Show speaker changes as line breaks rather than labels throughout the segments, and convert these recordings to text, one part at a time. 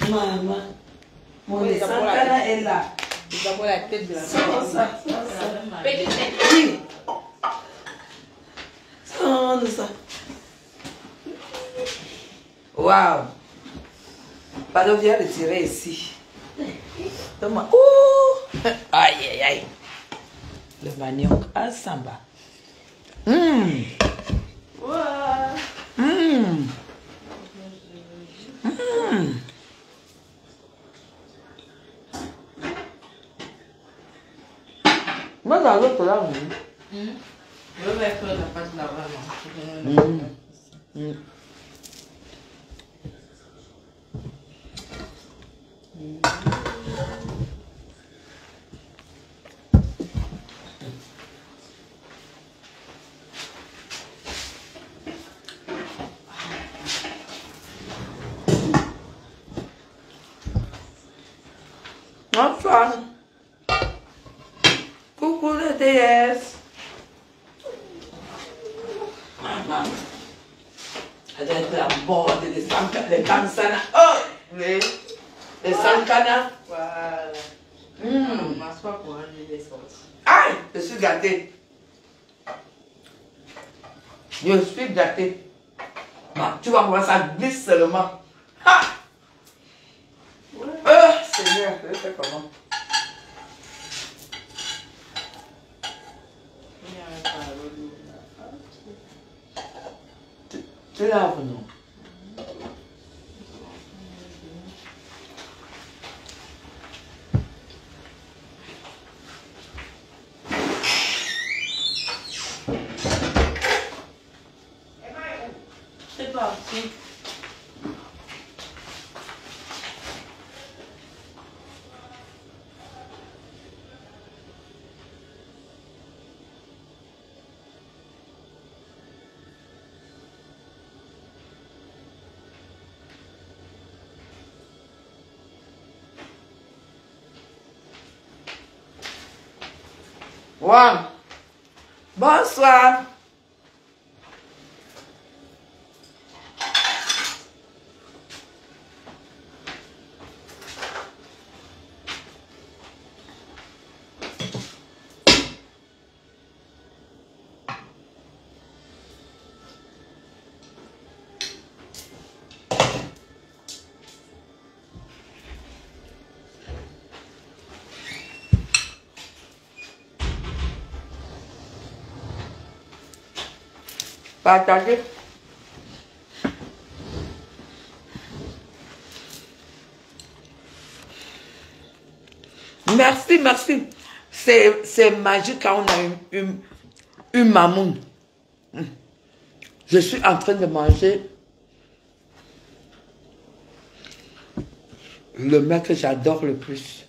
Maman, mon Sankana est là.
Il va voir la tête de la
Ça.
petite tête.
Oui. Ça. Waouh. Pardon, viens le tirer ici. Donne-moi. Ouh. Aïe, aïe, aïe. Le manioc à samba. Moi, dans l'autre là, oui.
Je vais faire la pâte là-bas.
Bonsoir. Coucou la déesse. Maman. Elle doit être la borde des Kansana. Oh! Oui. Les Sankana.
Voilà. On m'assoit pour enlever les sorties.
Aïe! Je suis gâtée. Je suis gâtée. Tu vas voir, ça glisse seulement. Ha! Seigneur, je vais faire comment? Tu laves, non?
C'est parti.
Wow. Bonsoir. Partagez. Merci, merci. C'est magique quand on a une mamoun. Je suis en train de manger le mec que j'adore le plus.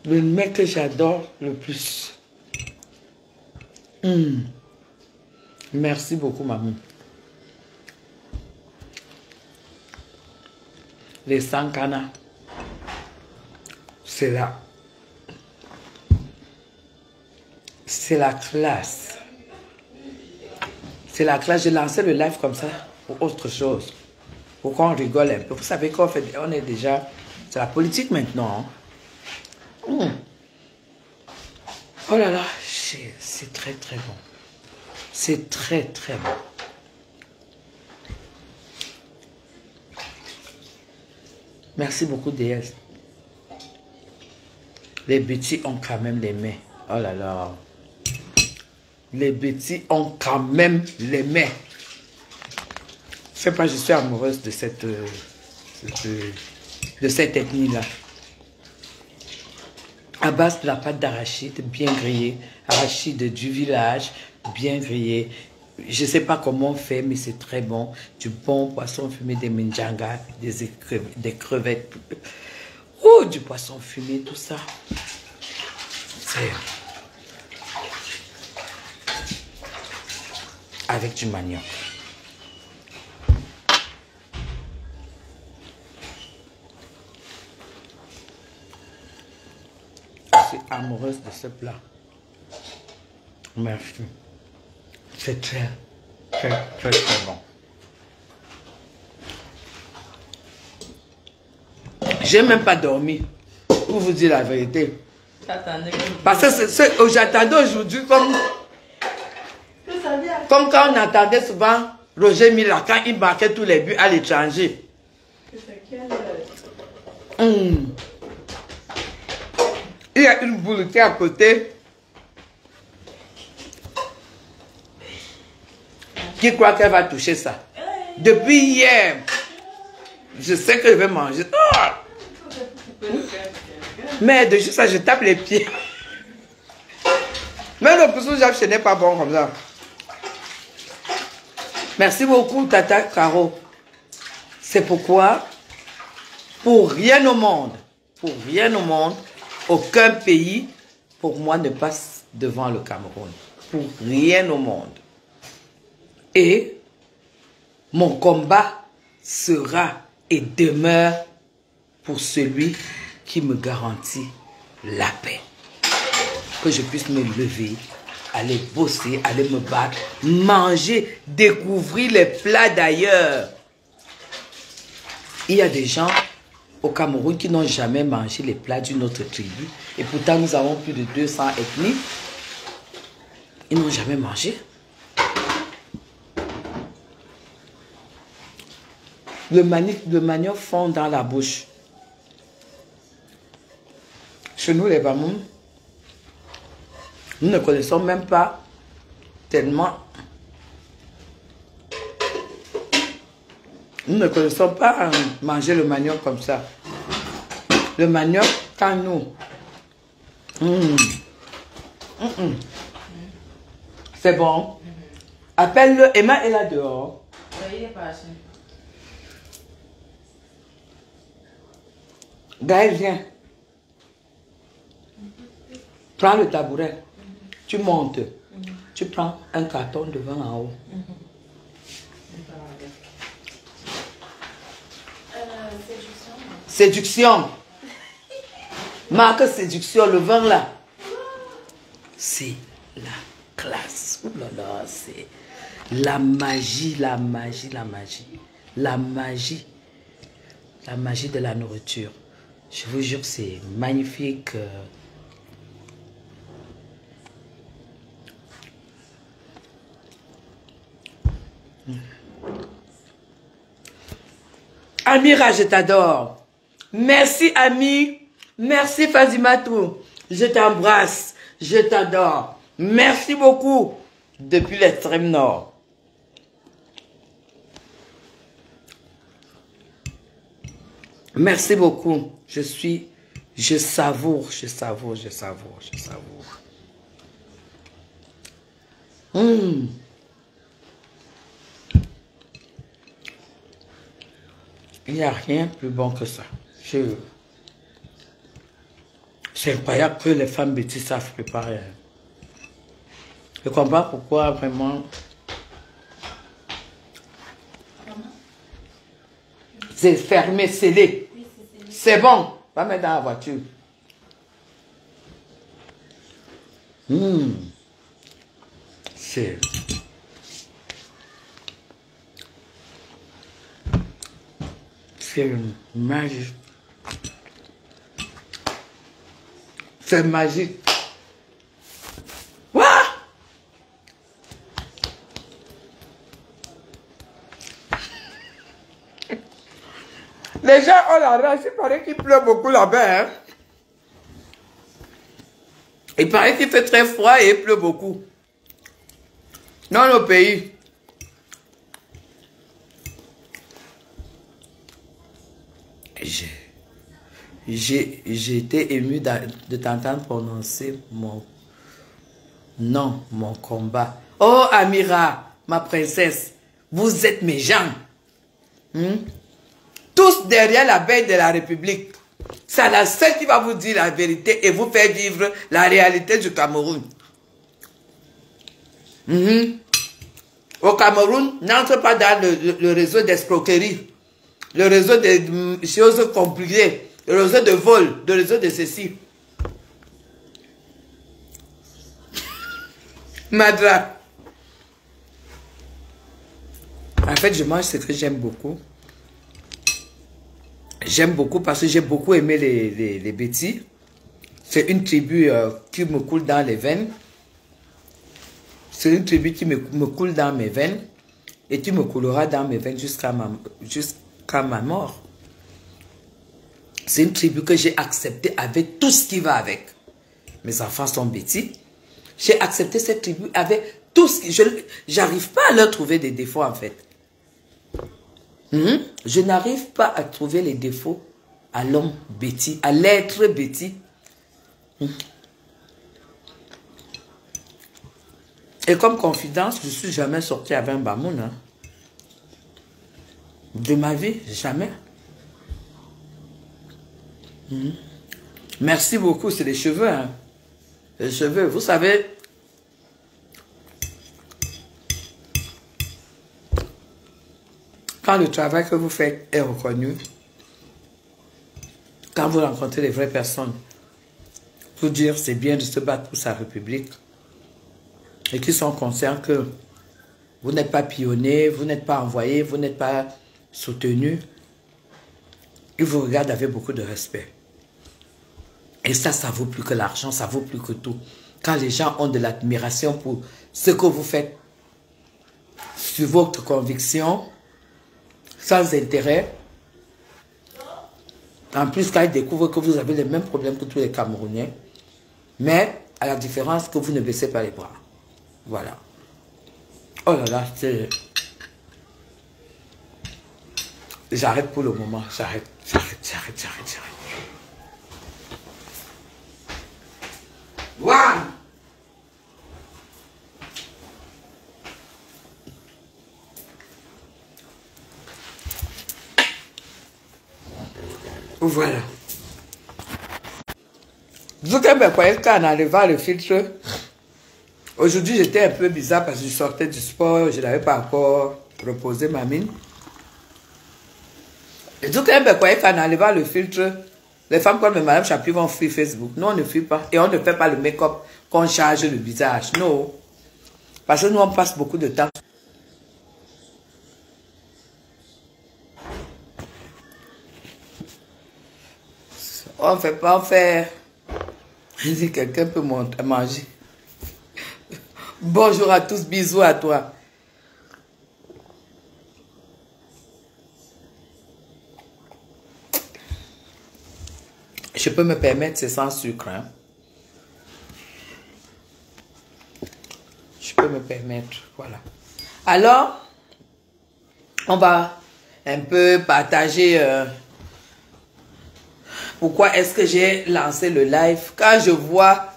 Le mec que j'adore le plus. Merci beaucoup, maman. Les Sankana, c'est là. C'est la classe. C'est la classe. J'ai lancé le live comme ça pour autre chose. Pour qu'on rigole un peu. Vous savez qu'on fait, on est déjà... C'est la politique maintenant. Hein? Oh là là, c'est très très bon. C'est très très bon. Merci beaucoup, déesse. Les petits ont quand même les mains. Oh là là. Les petits ont quand même les mains. Je sais pas, je suis amoureuse de cette ethnie-là. À base de la pâte d'arachide bien grillée, arachide du village bien grillée. Je ne sais pas comment on fait, mais c'est très bon. Du bon poisson fumé, des minjanga, des crevettes. Oh, du poisson fumé, tout ça. C'est... Avec du manioc. Je suis amoureuse de ce plat. Merci. C'est très, très très très bon. J'ai même pas dormi, pour vous dire la vérité. Parce que j'attendais aujourd'hui comme quand on attendait souvent Roger Mila, quand il marquait tous les buts à l'étranger. Il y a une boule qui est à côté. Qui croit qu'elle va toucher ça? Depuis hier, je sais que je vais manger. Oh! Mais de juste ça, je tape les pieds. Mais le pousson Jacques, ce n'est pas bon comme ça. Merci beaucoup, Tata Caro. C'est pourquoi, pour rien au monde, aucun pays, pour moi, ne passe devant le Cameroun. Pour rien au monde. Et mon combat sera et demeure pour celui qui me garantit la paix. Que je puisse me lever, aller bosser, aller me battre, manger, découvrir les plats d'ailleurs. Il y a des gens au Cameroun qui n'ont jamais mangé les plats d'une autre tribu. Et pourtant, nous avons plus de 200 ethnies. Ils n'ont jamais mangé. Le manioc fond dans la bouche. Chez nous, les Bamoun, nous ne connaissons même pas tellement. Nous ne connaissons pas manger le manioc comme ça. Le manioc, quand nous... C'est bon. Appelle-le. Emma est là dehors.
Oui, il est passé.
Gaël, viens. Prends le tabouret. Tu montes. Tu prends un carton de vin en haut. Séduction. Marque séduction, le vin là. C'est la classe. Ouh là là, c'est la magie, la magie, la magie. La magie. La magie de la nourriture. Je vous jure, c'est magnifique. Amira, je t'adore. Merci, Ami. Merci, Fazimatou. Je t'embrasse. Je t'adore. Merci beaucoup. Depuis l'extrême nord. Merci beaucoup. Je savoure, je savoure, je savoure, je savoure. Il n'y a rien plus bon que ça. C'est incroyable que les femmes bêtises savent préparer. Je comprends pourquoi vraiment... C'est fermé, scellé. C'est bon. Va mettre dans la voiture. C'est... C'est magique. C'est magique. What? Les gens ont la rage. Il paraît qu'il pleut beaucoup là-bas. Hein? Il paraît qu'il fait très froid et il pleut beaucoup. Dans nos pays. J'ai été ému de t'entendre prononcer mon nom, mon combat. Oh, Amira, ma princesse, vous êtes mes gens. Tous derrière la bête de la République. C'est la seule qui va vous dire la vérité et vous faire vivre la réalité du Cameroun. Au Cameroun, n'entre pas dans le réseau d'escroquerie, le réseau de choses compliquées, le réseau de vol, le réseau de ceci. Madra. En fait, je mange ce que j'aime beaucoup. J'aime beaucoup parce que j'ai beaucoup aimé les Bétis. C'est une tribu qui me coule dans les veines. C'est une tribu qui me coule dans mes veines. Et qui me coulera dans mes veines jusqu'à ma mort. C'est une tribu que j'ai acceptée avec tout ce qui va avec. Mes enfants sont Bétis. J'ai accepté cette tribu avec tout ce qui... J'arrive pas à leur trouver des défauts en fait. Je n'arrive pas à trouver les défauts à l'homme Béti, à l'être Béti. Et comme confidence, je ne suis jamais sorti avec un bamoun. Hein. De ma vie, jamais. Merci beaucoup, c'est les cheveux. Hein. Les cheveux, vous savez... Quand le travail que vous faites est reconnu, quand vous rencontrez les vraies personnes, pour dire c'est bien de se battre pour sa République, et qui sont conscients que vous n'êtes pas pionnier, vous n'êtes pas envoyé, vous n'êtes pas soutenu, ils vous regardent avec beaucoup de respect. Et ça vaut plus que l'argent, ça vaut plus que tout. Quand les gens ont de l'admiration pour ce que vous faites, sur votre conviction, sans intérêt. En plus, quand ils découvrent que vous avez les mêmes problèmes que tous les Camerounais, mais à la différence que vous ne baissez pas les bras. Voilà. Oh là là, c'est... J'arrête pour le moment. J'arrête. Wow! Voilà. Vous croyez qu'en enlevant le filtre, aujourd'hui j'étais un peu bizarre parce que je sortais du sport, je n'avais pas encore reposé ma mine. Et vous croyez qu'en enlevant le filtre, les femmes comme Madame Chapuis vont fuir Facebook. Non, on ne fuit pas. Et on ne fait pas le make-up qu'on charge le visage. Non. Parce que nous, on passe beaucoup de temps. On fait pas, on fait... Si quelqu'un peut manger. Bonjour à tous, bisous à toi. Je peux me permettre, c'est sans sucre. Hein? Je peux me permettre, voilà. Alors, on va un peu partager... pourquoi est-ce que j'ai lancé le live? Quand je vois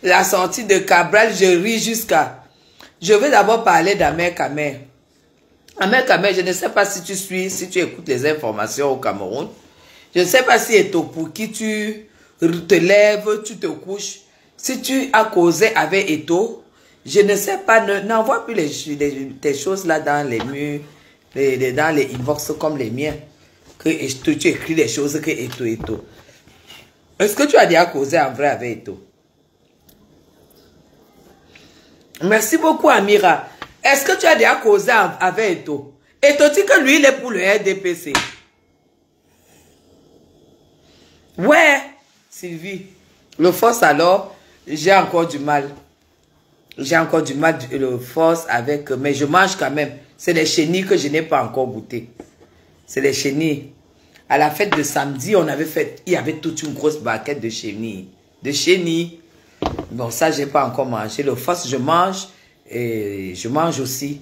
la sortie de Cabral, je ris jusqu'à... Je vais d'abord parler d'Amer Kamer. Amer Kamer, je ne sais pas si tu suis, si tu écoutes les informations au Cameroun. Je ne sais pas si Eto pour qui tu te lèves, tu te couches. Si tu as causé avec Eto, je ne sais pas, n'envoie plus tes choses là dans les murs, dans les inbox comme les miens. Que tu écris des choses que Eto. Est-ce que tu as déjà causé en vrai avec Eto? Merci beaucoup Amira. Est-ce que tu as déjà causé avec Eto? Eto dit que lui il est pour le RDPC. Ouais, Sylvie. Le force alors, j'ai encore du mal. J'ai encore du mal, le force avec... Mais je mange quand même. C'est les chenilles que je n'ai pas encore goûté. C'est les chenilles. À la fête de samedi, on avait fait... Il y avait toute une grosse barquette de chenilles. De chenilles. Bon, ça, je n'ai pas encore mangé. Le force, je mange. Et je mange aussi.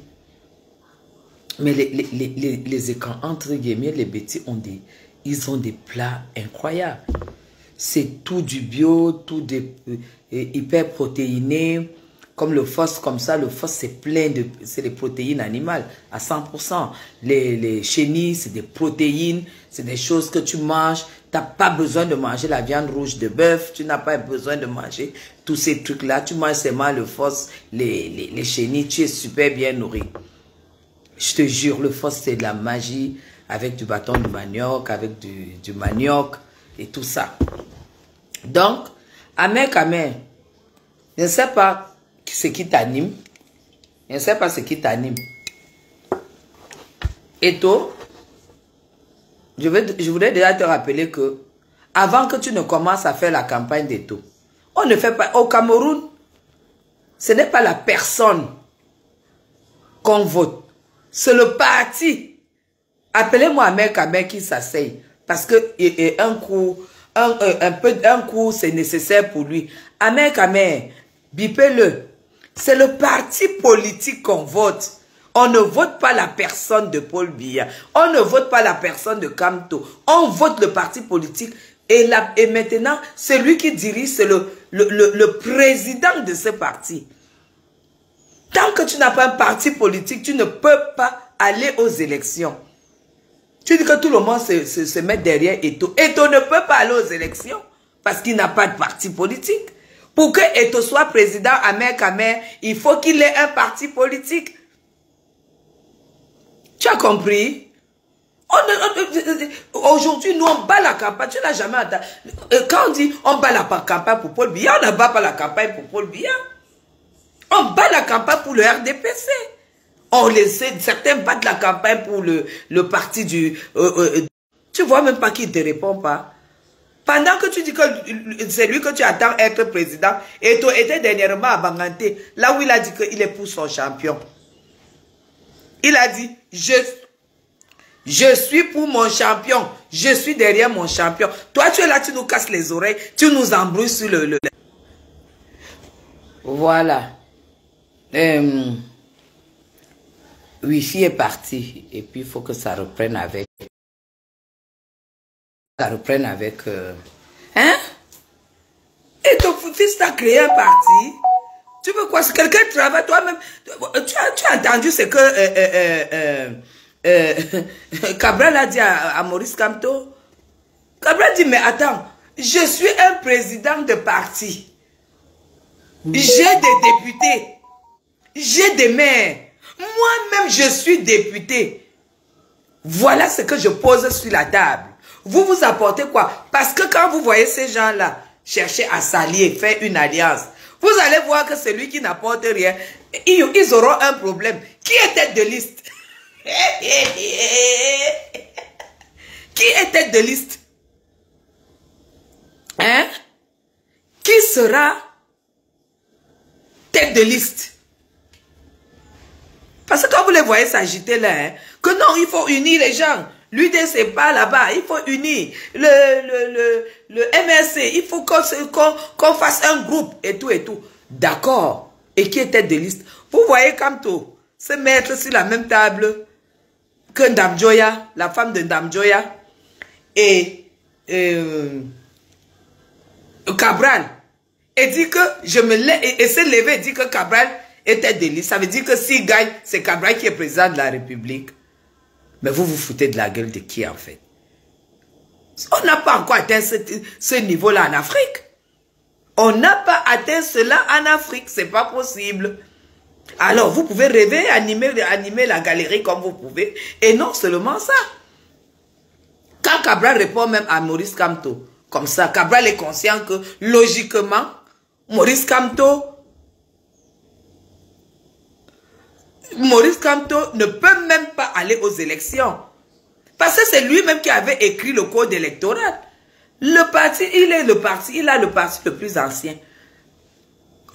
Mais les écrans, entre guillemets, les bêtis ont des... Ils ont des plats incroyables. C'est tout du bio, tout des hyper protéinés. Comme le FOS, comme ça, le FOS c'est plein de... C'est des protéines animales à 100%. Les chenilles, c'est des protéines, c'est des choses que tu manges. Tu n'as pas besoin de manger la viande rouge de bœuf, tu n'as pas besoin de manger tous ces trucs-là. Tu manges seulement le FOS, les chenilles, tu es super bien nourri. Je te jure, le FOS c'est de la magie avec du bâton de manioc, avec du manioc et tout ça. Donc, Amer Kamer, je ne sais pas ce qui t'anime, Je ne sais pas ce qui t'anime. Et toi, je voudrais déjà te rappeler que avant que tu ne commences à faire la campagne d'Eto, on ne fait pas... Au Cameroun, ce n'est pas la personne qu'on vote. C'est le parti. Appelez-moi Ahmed Kamer qui s'asseye. Parce que un coup, c'est nécessaire pour lui. Ahmed Kamer, bipez-le. C'est le parti politique qu'on vote. On ne vote pas la personne de Paul Biya. On ne vote pas la personne de Kamto. On vote le parti politique. Et maintenant, celui qui dirige, c'est le président de ce parti. Tant que tu n'as pas un parti politique, tu ne peux pas aller aux élections. Tu dis que tout le monde se met derrière Eto. Eto ne peut pas aller aux élections parce qu'il n'a pas de parti politique. Pour que Eto soit président Ahmed Kamer, il faut qu'il ait un parti politique. Tu as compris? Aujourd'hui, nous, on bat la campagne. Tu n'as jamais entendu. Quand on dit on bat la campagne pour Paul Biya, on ne bat pas la campagne pour Paul Biya. On bat la campagne pour le RDPC. On laissait certains battre la campagne pour le parti du... tu vois même pas qu'il ne te répond pas. Pendant que tu dis que c'est lui que tu attends être président, et tu étais dernièrement à Banganté, là où il a dit qu'il est pour son champion. Il a dit, je suis pour mon champion, je suis derrière mon champion. Toi, tu es là, tu nous casses les oreilles, tu nous embrouilles sur le... Voilà. Wi-Fi est parti et puis il faut que ça reprenne avec... Hein? Et ton fils t'a créé un parti? Tu veux quoi? Si quelqu'un travaille, toi-même... Tu as entendu ce que Cabral a dit à Maurice Kamto? Cabral dit, mais attends, je suis un président de parti. J'ai des députés. J'ai des maires. Moi-même, je suis député. Voilà ce que je pose sur la table. Vous vous apportez quoi? Parce que quand vous voyez ces gens-là chercher à s'allier, faire une alliance, vous allez voir que celui qui n'apporte rien, ils auront un problème. Qui est tête de liste? Qui est tête de liste? Hein? Qui sera tête de liste? Parce que quand vous les voyez s'agiter là, hein, que non, il faut unir les gens. L'UDC, c'est pas là-bas, il faut unir. Le MRC, il faut qu'on fasse un groupe et tout et tout. D'accord. Et qui est tête de liste? Vous voyez Kamto se mettre sur la même table que Ndamjoya, la femme de Ndamjoya, et Cabral. Et dit que je me lève et s'est levé et dit que Cabral était de liste. Ça veut dire que s'il gagne, c'est Cabral qui est président de la République. Mais vous vous foutez de la gueule de qui en fait? On n'a pas encore atteint ce niveau-là en Afrique. On n'a pas atteint cela en Afrique. C'est pas possible. Alors vous pouvez rêver, animer la galerie comme vous pouvez. Et non seulement ça. Quand Cabral répond même à Maurice Kamto, comme ça, Cabral est conscient que logiquement, Maurice Kamto ne peut même pas aller aux élections. Parce que c'est lui-même qui avait écrit le code électoral. Le parti, il a le parti le plus ancien.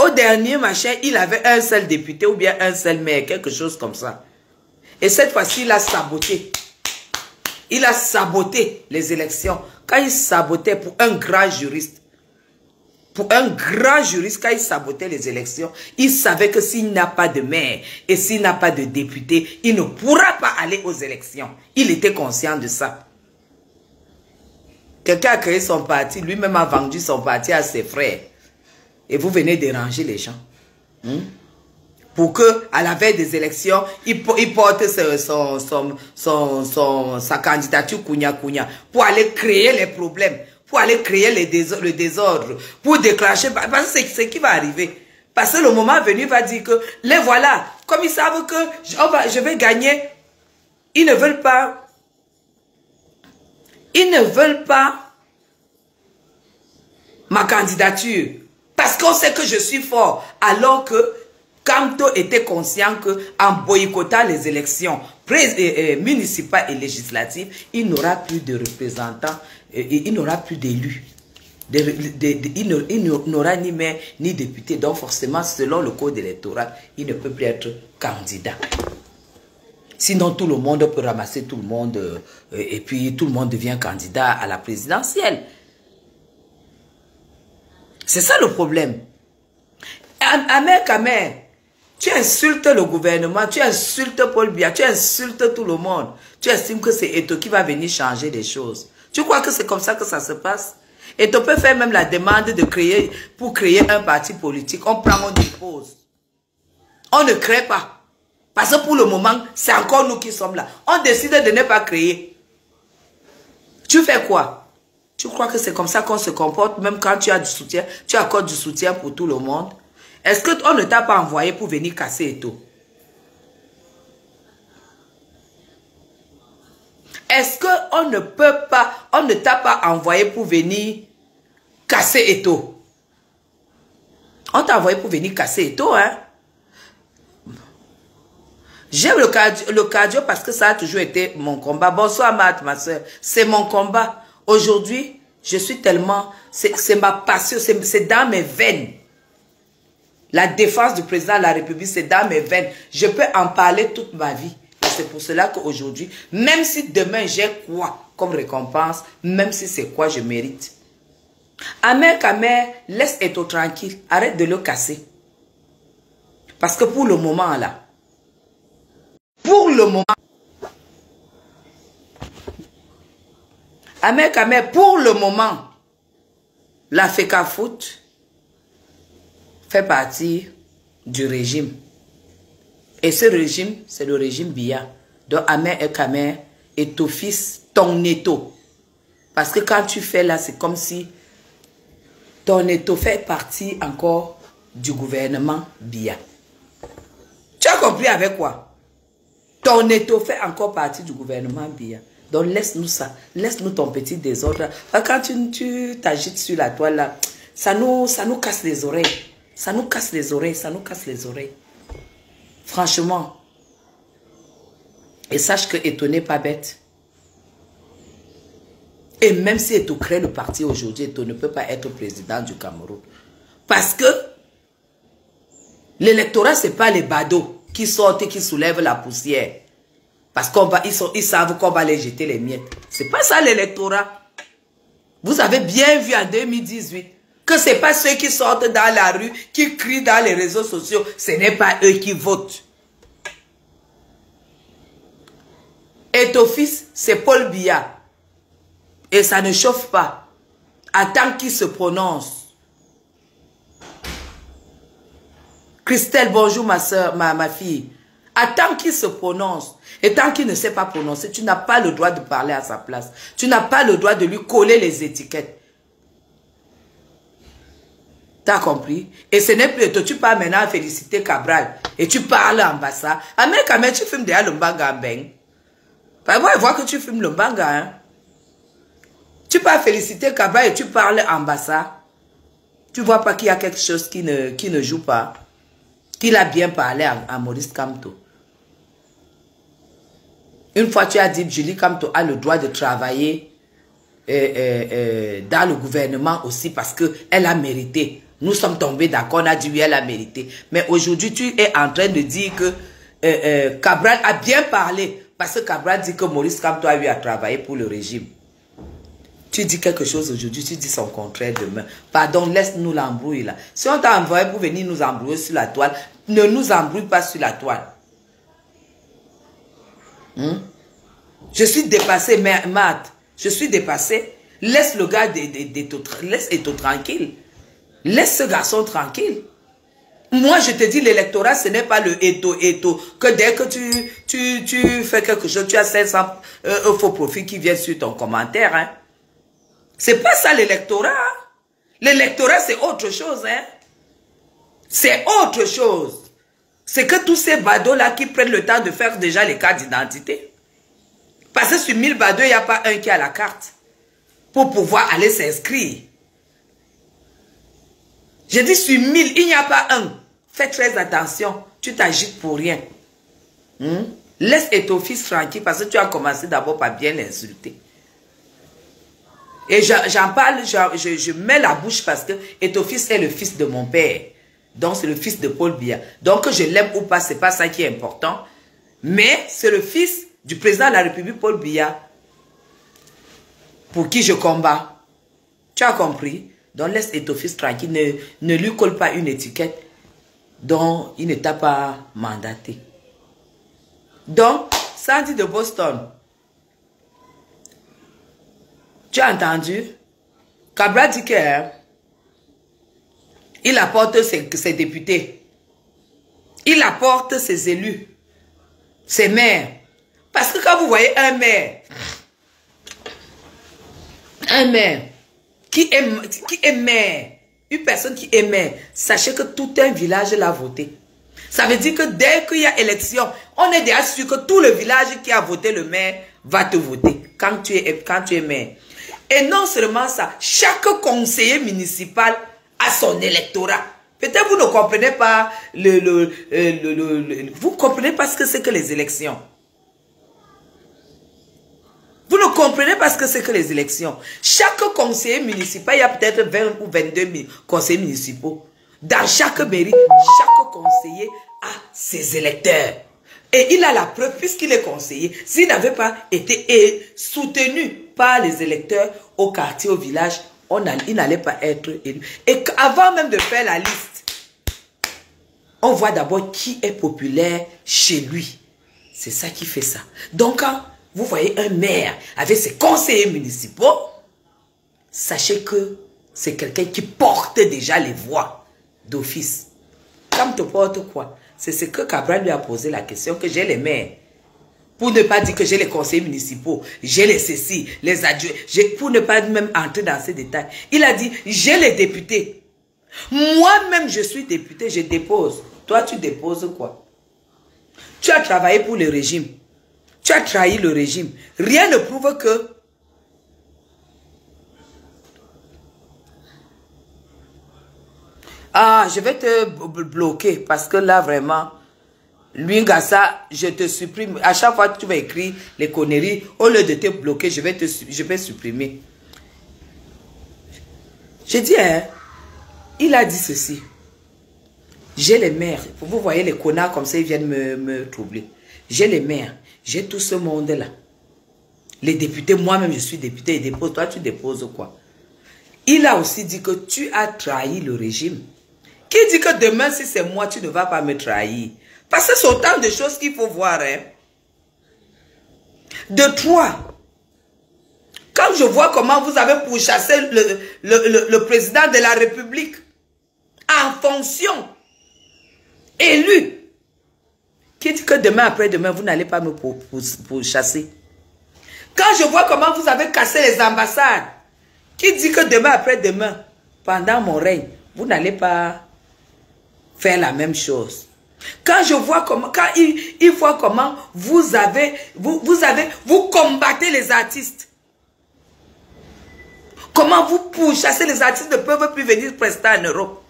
Au dernier machin, il avait un seul député ou bien un seul maire, quelque chose comme ça. Et cette fois-ci, il a saboté. Il a saboté les élections. Quand il sabotait pour un grand juriste, quand il sabotait les élections, il savait que s'il n'a pas de maire et s'il n'a pas de député, il ne pourra pas aller aux élections. Il était conscient de ça. Quelqu'un a créé son parti, lui-même a vendu son parti à ses frères. Et vous venez déranger les gens. Pour que, à la veille des élections, il porte sa candidature Kounia pour aller créer les problèmes. Pour aller créer le désordre, pour déclencher, parce que c'est ce qui va arriver. Parce que le moment venu va dire que, les voilà, comme ils savent que je vais gagner, ils ne veulent pas ma candidature. Parce qu'on sait que je suis fort. Alors que, Kamto était conscient qu'en boycottant les élections municipales et législatives, il n'aura plus de représentants, il n'aura plus d'élus. Il n'aura ni maire ni député, donc forcément, selon le code électoral, il ne peut plus être candidat. Sinon, tout le monde peut ramasser tout le monde et puis tout le monde devient candidat à la présidentielle. C'est ça le problème. Amer, tu insultes le gouvernement, tu insultes Paul Biya, tu insultes tout le monde. Tu estimes que c'est Eto qui va venir changer les choses. Tu crois que c'est comme ça que ça se passe? Eto peut faire même la demande de créer, pour créer un parti politique. On prend, on dépose. On ne crée pas. Parce que pour le moment, c'est encore nous qui sommes là. On décide de ne pas créer. Tu fais quoi? Tu crois que c'est comme ça qu'on se comporte, même quand tu as du soutien, tu accordes du soutien pour tout le monde? Est-ce qu'on ne t'a pas envoyé pour venir casser Eto? Est-ce qu'on ne peut pas, on ne t'a pas envoyé pour venir casser Eto? On t'a envoyé pour venir casser Eto, hein? J'aime le cardio parce que ça a toujours été mon combat. Bonsoir, ma soeur. C'est mon combat. Aujourd'hui, je suis tellement... C'est ma passion, c'est dans mes veines. La défense du président de la République, c'est dans mes veines. Je peux en parler toute ma vie. C'est pour cela qu'aujourd'hui, même si demain j'ai quoi comme récompense, même si c'est quoi je mérite. Amer Kamer, laisse Eto tranquille. Arrête de le casser. Parce que pour le moment là, Amer Kamer, pour le moment, la FECAFOOT fait partie du régime. Et ce régime, c'est le régime Biya. Donc Amer Kamer est ton fils, ton Eto. Parce que quand tu fais là, c'est comme si ton Eto fait partie encore du gouvernement Biya. Tu as compris avec quoi? Ton Eto fait encore partie du gouvernement Biya. Donc laisse-nous ça. Laisse-nous ton petit désordre. Quand tu t'agites sur la toile là, ça nous casse les oreilles. Ça nous casse les oreilles. Ça nous casse les oreilles. Franchement. Et sache que Eto n'est pas bête. Et même si Eto crée le parti aujourd'hui, Eto ne peut pas être président du Cameroun. Parce que l'électorat, ce n'est pas les badauds qui sortent et qui soulèvent la poussière. Parce qu'ils savent qu'on va les jeter les miettes. Ce n'est pas ça l'électorat. Vous avez bien vu en 2018 que ce n'est pas ceux qui sortent dans la rue, qui crient dans les réseaux sociaux. Ce n'est pas eux qui votent. Eto fils, c'est Paul Biya. Et ça ne chauffe pas. Attends qu'il se prononce. Christelle, bonjour ma soeur, ma fille. Attends qu'il se prononce. Et tant qu'il ne sait pas prononcer, tu n'as pas le droit de parler à sa place. Tu n'as pas le droit de lui coller les étiquettes. T'as compris? Et ce n'est plus toi, tu pars maintenant à féliciter Cabral. Et tu parles en bassa. Amer Kamer, tu fumes déjà le mbanga en beng. Moi, je vois que tu fumes le mbanga, hein. Tu pars féliciter Cabral et tu parles en bassa. Tu vois pas qu'il y a quelque chose qui ne joue pas. Qu'il a bien parlé à Maurice Kamto. Une fois tu as dit Julie Kamto a le droit de travailler dans le gouvernement aussi parce qu'elle a mérité. Nous sommes tombés d'accord, on a dit oui, elle a mérité. Mais aujourd'hui, tu es en train de dire que Cabral a bien parlé parce que Cabral dit que Maurice Kamto a eu à travailler pour le régime. Tu dis quelque chose aujourd'hui, tu dis son contraire demain. Pardon, laisse-nous l'embrouille là. Si on t'a envoyé pour venir nous embrouiller sur la toile, ne nous embrouille pas sur la toile. Je suis dépassé, Matt. Je suis dépassé. Laisse le gars laisse Eto tranquille. Laisse ce garçon tranquille. Moi, je te dis, l'électorat, ce n'est pas le Eto. Que dès que tu fais quelque chose, tu as 500 faux profits qui viennent sur ton commentaire. Hein. C'est pas ça l'électorat. L'électorat, c'est autre chose. Hein. C'est autre chose. C'est que tous ces badauds-là qui prennent le temps de faire déjà les cartes d'identité. Parce que sur 1000 badauds, il n'y a pas un qui a la carte. Pour pouvoir aller s'inscrire. J'ai dit sur 1000, il n'y a pas un. fais très attention. Tu t'agites pour rien. Laisse ton fils tranquille parce que tu as commencé d'abord par bien l'insulter. Et j'en parle, je mets la bouche parce que Etophis est le fils de mon père. Donc c'est le fils de Paul Biya. Donc que je l'aime ou pas, c'est pas ça qui est important. Mais c'est le fils du président de la République, Paul Biya, pour qui je combats. Tu as compris? Donc laisse Etophis tranquille, ne lui colle pas une étiquette dont il ne t'a pas mandaté. Donc, Sandy de Boston, tu as entendu? Cabral dit qu'il apporte ses députés, il apporte ses élus, ses maires. Parce que quand vous voyez un maire qui est maire, une personne qui est maire, sachez que tout un village l'a voté. Ça veut dire que dès qu'il y a élection, on est déjà sûr que tout le village qui a voté le maire va te voter quand tu es maire. Et non seulement ça, chaque conseiller municipal a son électorat. Peut-être vous ne comprenez pas vous comprenez pas ce que c'est que les élections. Vous ne comprenez pas ce que c'est que les élections. Chaque conseiller municipal, il y a peut-être 20 ou 22 000 conseillers municipaux. Dans chaque mairie, chaque conseiller a ses électeurs. Et il a la preuve, puisqu'il est conseiller, s'il n'avait pas été soutenu par les électeurs au quartier, au village, il n'allait pas être élu. Et avant même de faire la liste, on voit d'abord qui est populaire chez lui. C'est ça qui fait ça. Donc, quand vous voyez un maire avec ses conseillers municipaux, sachez que c'est quelqu'un qui porte déjà les voix d'office. Comme te porte quoi? C'est ce que Cabral lui a posé la question, que j'ai les maires. Pour ne pas dire que j'ai les conseillers municipaux, j'ai les ceci, les adjoints, pour ne pas même entrer dans ces détails. Il a dit, j'ai les députés. Moi-même, je suis député, je dépose. Toi, tu déposes quoi? Tu as travaillé pour le régime. Tu as trahi le régime. Rien ne prouve que je vais te bloquer parce que là, vraiment, lui, Gassa, je te supprime. À chaque fois que tu vas écrire les conneries, au lieu de te bloquer, je vais supprimer. J'ai dit, il a dit ceci. J'ai les maires. Vous voyez les connards comme ça, ils viennent me troubler. J'ai les maires. J'ai tout ce monde-là. Les députés, moi-même, je suis député. Il dépose. Toi, tu déposes quoi? Il a aussi dit que tu as trahi le régime. Qui dit que demain, si c'est moi, tu ne vas pas me trahir? Parce que c'est autant de choses qu'il faut voir. De toi. Quand je vois comment vous avez pourchassé le président de la République en fonction, élu, qui dit que demain, après-demain, vous n'allez pas me pourchasser? Quand je vois comment vous avez cassé les ambassades, qui dit que demain, après-demain, pendant mon règne, vous n'allez pas faire la même chose? Quand je vois comment, quand il voit comment vous combattez les artistes. Comment vous pourchassez les artistes ne peuvent plus venir prester en Europe.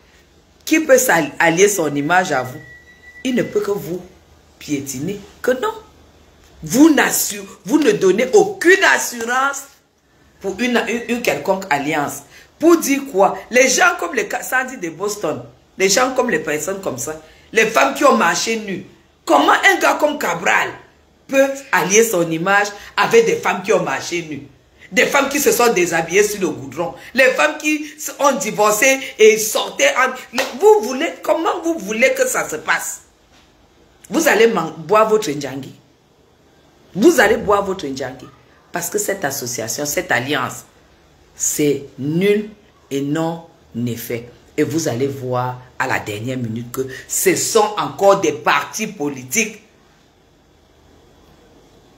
Qui peut s'allier son image à vous? Il ne peut que vous piétiner. Que non. Vous ne donnez aucune assurance pour une quelconque alliance. Pour dire quoi? Les gens comme les Sandy de Boston, les gens comme les personnes comme ça, les femmes qui ont marché nues. Comment un gars comme Cabral peut allier son image avec des femmes qui ont marché nues? Des femmes qui se sont déshabillées sur le goudron. Les femmes qui ont divorcé et sortaient. Comment vous voulez que ça se passe? Vous allez boire votre Ndjangi. Vous allez boire votre Ndjangi. Parce que cette association, cette alliance, c'est nul et non effet. Et vous allez voir à la dernière minute que ce sont encore des partis politiques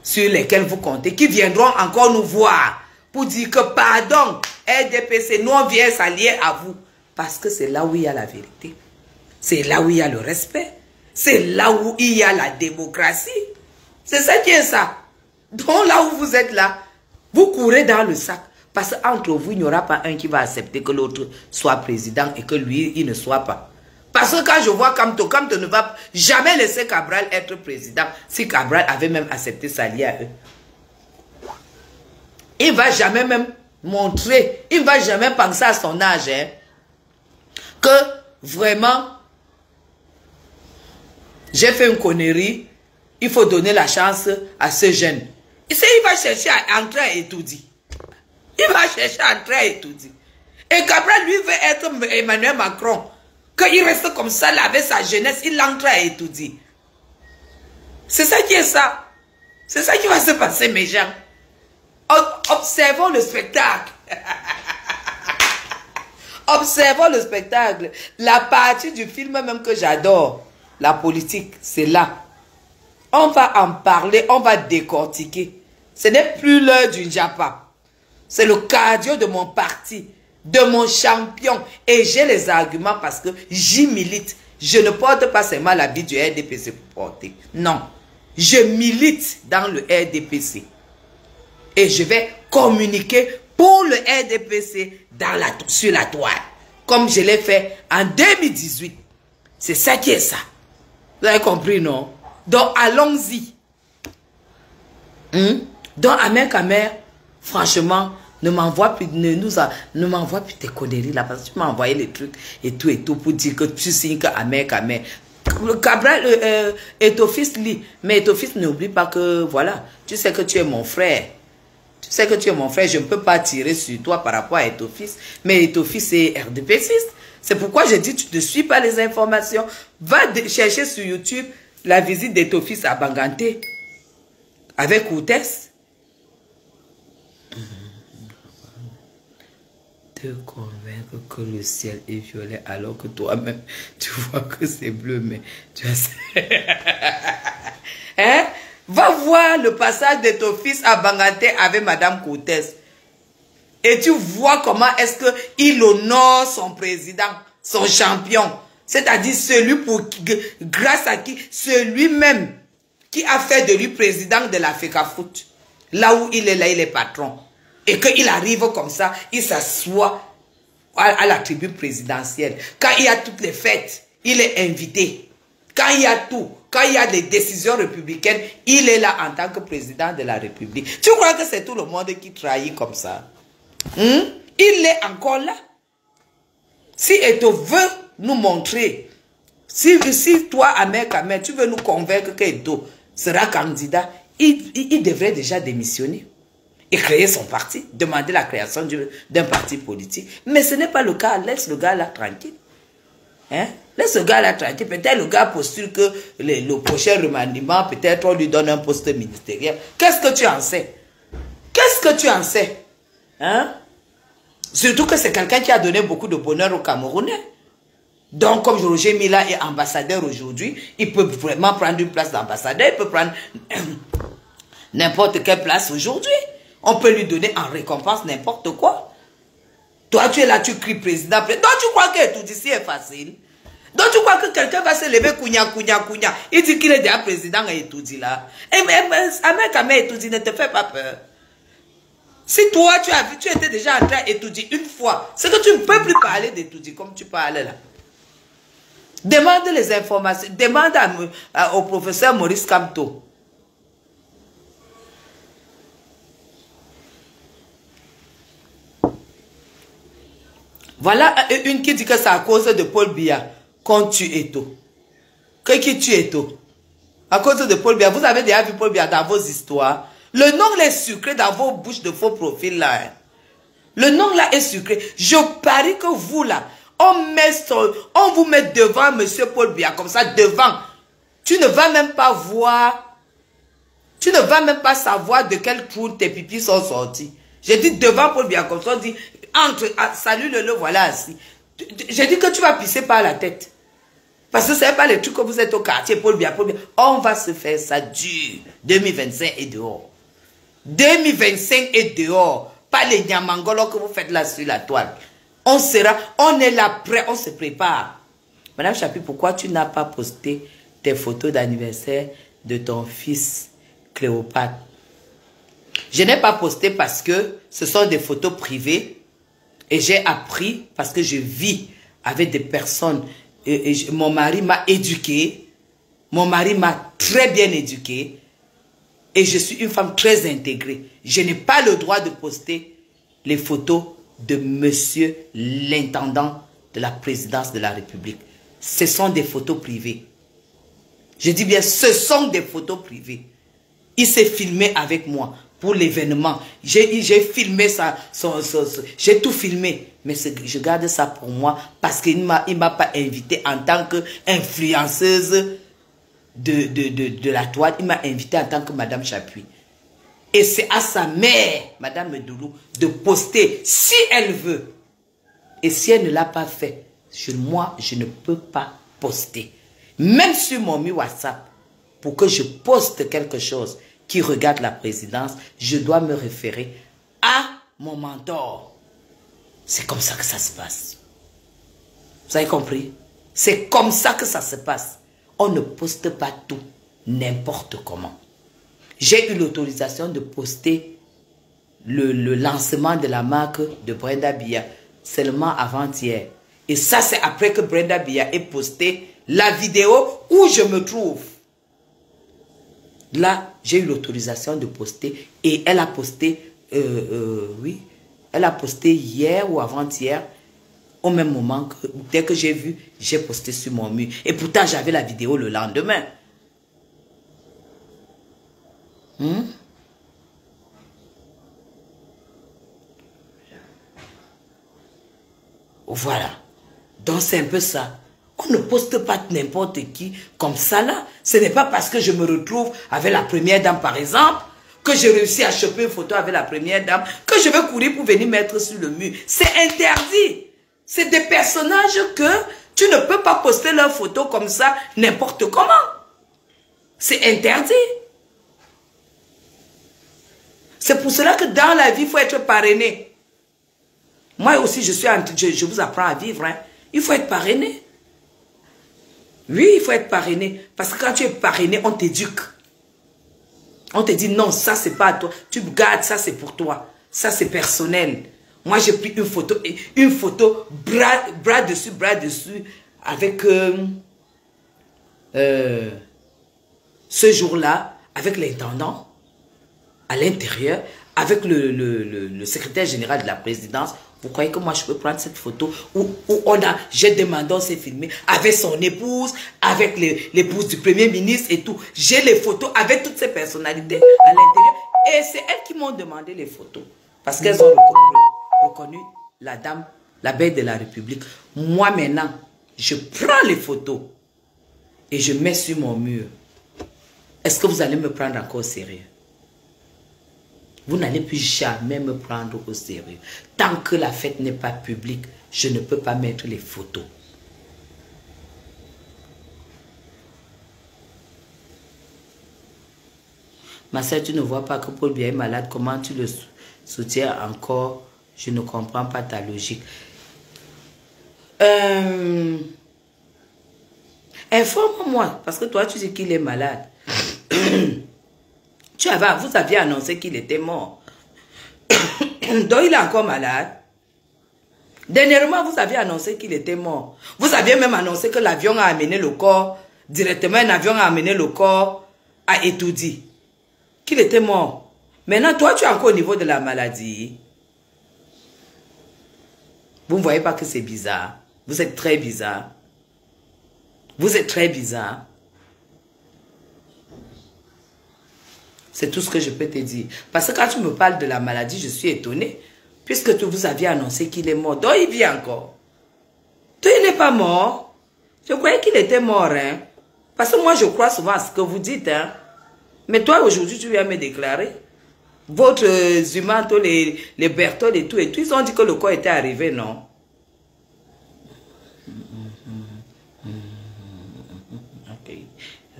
sur lesquels vous comptez, qui viendront encore nous voir pour dire que pardon, RDPC, nous on vient s'allier à vous. Parce que c'est là où il y a la vérité. C'est là où il y a le respect. C'est là où il y a la démocratie. C'est ça qui est ça. Donc là où vous êtes là, vous courez dans le sac. Parce qu'entre vous, il n'y aura pas un qui va accepter que l'autre soit président et que lui, il ne soit pas. Parce que quand je vois Kamto ne va jamais laisser Cabral être président. Si Cabral avait même accepté s'allier à eux. Il ne va jamais même montrer, il ne va jamais penser à son âge, hein, que vraiment, j'ai fait une connerie, il faut donner la chance à ce jeune. Il va chercher à entrer à étudier. Il va chercher à entrer à étudier. Et Cabral, lui, veut être Emmanuel Macron. Qu'il reste comme ça, là, avec sa jeunesse, il entre à étudier. C'est ça qui est ça. C'est ça qui va se passer, mes gens. Observons le spectacle. Observons le spectacle. La partie du film même que j'adore, la politique, c'est là. On va en parler, on va décortiquer. Ce n'est plus l'heure du Japa. C'est le cardio de mon parti, de mon champion. Et j'ai les arguments parce que j'y milite. Je ne porte pas seulement l'habit du RDPC pour porter. Non. Je milite dans le RDPC. Et je vais communiquer pour le RDPC sur la toile. Comme je l'ai fait en 2018. C'est ça qui est ça. Vous avez compris, non? Donc, allons-y. Donc, Amer Kamer, franchement, ne m'envoie plus, ne m'envoie plus tes conneries là, parce que tu m'as envoyé les trucs et tout pour dire que tu signes qu'Amer Kamer. Cabral est ton fils, lit. Mais ton fils, n'oublie pas que, voilà, tu sais que tu es mon frère. Tu sais que tu es mon frère, je ne peux pas tirer sur toi par rapport à Etofis. Mais Etofis est RDPCiste. C'est pourquoi je dis, tu ne suis pas les informations. Va chercher sur YouTube la visite d'Etofis à Banganté avec Koutès. Te convaincre que le ciel est violet alors que toi-même, tu vois que c'est bleu, mais tu as... Hein? Va voir le passage de ton fils à Banganté avec Madame Koutès. Et tu vois comment est-ce qu'il honore son président, son champion. C'est-à-dire celui grâce à qui, celui-même qui a fait de lui président de la FECAFOOT. Là où il est là, il est patron. Et qu'il arrive comme ça, il s'assoit à la tribune présidentielle. Quand il y a toutes les fêtes, il est invité. Quand il y a tout, quand il y a des décisions républicaines, il est là en tant que président de la République. Tu crois que c'est tout le monde qui trahit comme ça? Il est encore là. Si Eto veut nous montrer, si toi, Amer Kamer, tu veux nous convaincre qu'Eto sera candidat, il devrait déjà démissionner et créer son parti, demander la création d'un parti politique. Mais ce n'est pas le cas. Laisse le gars là tranquille. Hein? Laisse le gars là tranquille. Peut-être le gars postule que le prochain remaniement, peut-être on lui donne un poste ministériel. Qu'est-ce que tu en sais? Qu'est-ce que tu en sais? Hein? Surtout que c'est quelqu'un qui a donné beaucoup de bonheur aux Camerounais. Donc, comme Roger Mila est ambassadeur aujourd'hui, il peut vraiment prendre une place d'ambassadeur, il peut prendre n'importe quelle place aujourd'hui. On peut lui donner en récompense n'importe quoi. Toi, tu es là, tu cries président. Donc, tu crois que tout ici est facile? Donc, tu crois que quelqu'un va se lever, kounya. Il dit qu'il est déjà président et tout dit là. Amer Kamer et tout dit, ne te fais pas peur. Si toi, tu étais déjà en train d'étudier une fois, c'est que tu ne peux plus parler d'étudier comme tu parles là. Demande les informations. Demande au professeur Maurice Kamto. Voilà une qui dit que c'est à cause de Paul Biya qu'on tue Eto. Qui tue Eto? À cause de Paul Biya. Vous avez déjà vu Paul Biya dans vos histoires. Le nom là est sucré dans vos bouches de faux profils là. Hein. Le nom là est sucré. Je parie que vous là, on vous met devant monsieur Paul Biya comme ça, devant. Tu ne vas même pas voir, tu ne vas même pas savoir de quel trou tes pipis sont sortis. J'ai dit devant Paul Biya comme ça, on dit entre, salut le voilà assis. J'ai dit que tu vas pisser par la tête. Parce que ce n'est pas les trucs que vous êtes au quartier, Paul Biya. On va se faire ça dur. 2025 et dehors. 2025 et dehors. Pas les nyamangolo que vous faites là sur la toile. On est là prêt, on se prépare. Madame Chapi, pourquoi tu n'as pas posté tes photos d'anniversaire de ton fils Cléopâtre? Je n'ai pas posté parce que ce sont des photos privées. Et j'ai appris parce que je vis avec des personnes mon mari m'a éduqué. Mon mari m'a très bien éduqué. Et je suis une femme très intégrée. Je n'ai pas le droit de poster les photos de monsieur l'intendant de la présidence de la République. Ce sont des photos privées. Je dis bien, ce sont des photos privées. Il s'est filmé avec moi pour l'événement. J'ai filmé ça, j'ai tout filmé. Mais je garde ça pour moi parce qu'il ne m'a pas invité en tant qu'influenceuse de la toile. Il m'a invité en tant que Madame Chapuis. Et c'est à sa mère, Madame Doulou, de poster si elle veut. Et si elle ne l'a pas fait, moi, je ne peux pas poster. Même sur mon WhatsApp, pour que je poste quelque chose qui regarde la présidence, je dois me référer à mon mentor. C'est comme ça que ça se passe. Vous avez compris? C'est comme ça que ça se passe. On ne poste pas tout, n'importe comment. J'ai eu l'autorisation de poster le lancement de la marque de Brenda Biya seulement avant-hier. Et ça, c'est après que Brenda Biya ait posté la vidéo où je me trouve. Là, j'ai eu l'autorisation de poster et elle a posté, oui, elle a posté hier ou avant-hier, au même moment que, dès que j'ai vu, j'ai posté sur mon mur. Et pourtant, j'avais la vidéo le lendemain. Voilà. Donc, c'est un peu ça. On ne poste pas n'importe qui comme ça là. Ce n'est pas parce que je me retrouve avec la première dame, par exemple, que j'ai réussi à choper une photo avec la première dame, que je vais courir pour venir mettre sur le mur. C'est interdit. C'est des personnages que tu ne peux pas poster leurs photos comme ça n'importe comment. C'est interdit. C'est pour cela que dans la vie, il faut être parrainé. Moi aussi, je vous apprends à vivre. Hein. Il faut être parrainé. Oui, il faut être parrainé. Parce que quand tu es parrainé, on t'éduque. On te dit non, ça c'est pas à toi. Tu gardes, ça c'est pour toi. Ça c'est personnel. Moi j'ai pris une photo bras dessus, avec ce jour-là, avec l'intendant, à l'intérieur, avec le secrétaire général de la présidence. Vous croyez que moi je peux prendre cette photo où j'ai demandé, on s'est filmé avec son épouse, avec l'épouse du premier ministre et tout. J'ai les photos avec toutes ces personnalités à l'intérieur. Et c'est elles qui m'ont demandé les photos. Parce qu'elles ont reconnu la dame, la belle de la République. Moi maintenant, je prends les photos et je mets sur mon mur. Est-ce que vous allez me prendre encore au sérieux? Vous n'allez plus jamais me prendre au sérieux. Tant que la fête n'est pas publique, je ne peux pas mettre les photos. Ma soeur, tu ne vois pas que Paul Biya est malade. Comment tu le soutiens encore? Je ne comprends pas ta logique. Informe-moi, parce que toi, tu dis qu'il est malade. Vous aviez annoncé qu'il était mort. Donc, il est encore malade. Dernièrement, vous aviez annoncé qu'il était mort. Vous aviez même annoncé que l'avion a amené le corps. Directement, un avion a amené le corps à Etoudi. Qu'il était mort. Maintenant, toi, tu es encore au niveau de la maladie. Vous ne voyez pas que c'est bizarre. Vous êtes très bizarre. Vous êtes très bizarre. C'est tout ce que je peux te dire. Parce que quand tu me parles de la maladie, je suis étonnée. Puisque vous aviez annoncé qu'il est mort. Donc il vit encore. Toi, il n'est pas mort. Je croyais qu'il était mort. Hein? Parce que moi, je crois souvent à ce que vous dites. Hein? Mais toi, aujourd'hui, tu viens me déclarer. Votre Zumanto, les Berthold et tout, ils ont dit que le corps était arrivé, non? Ok.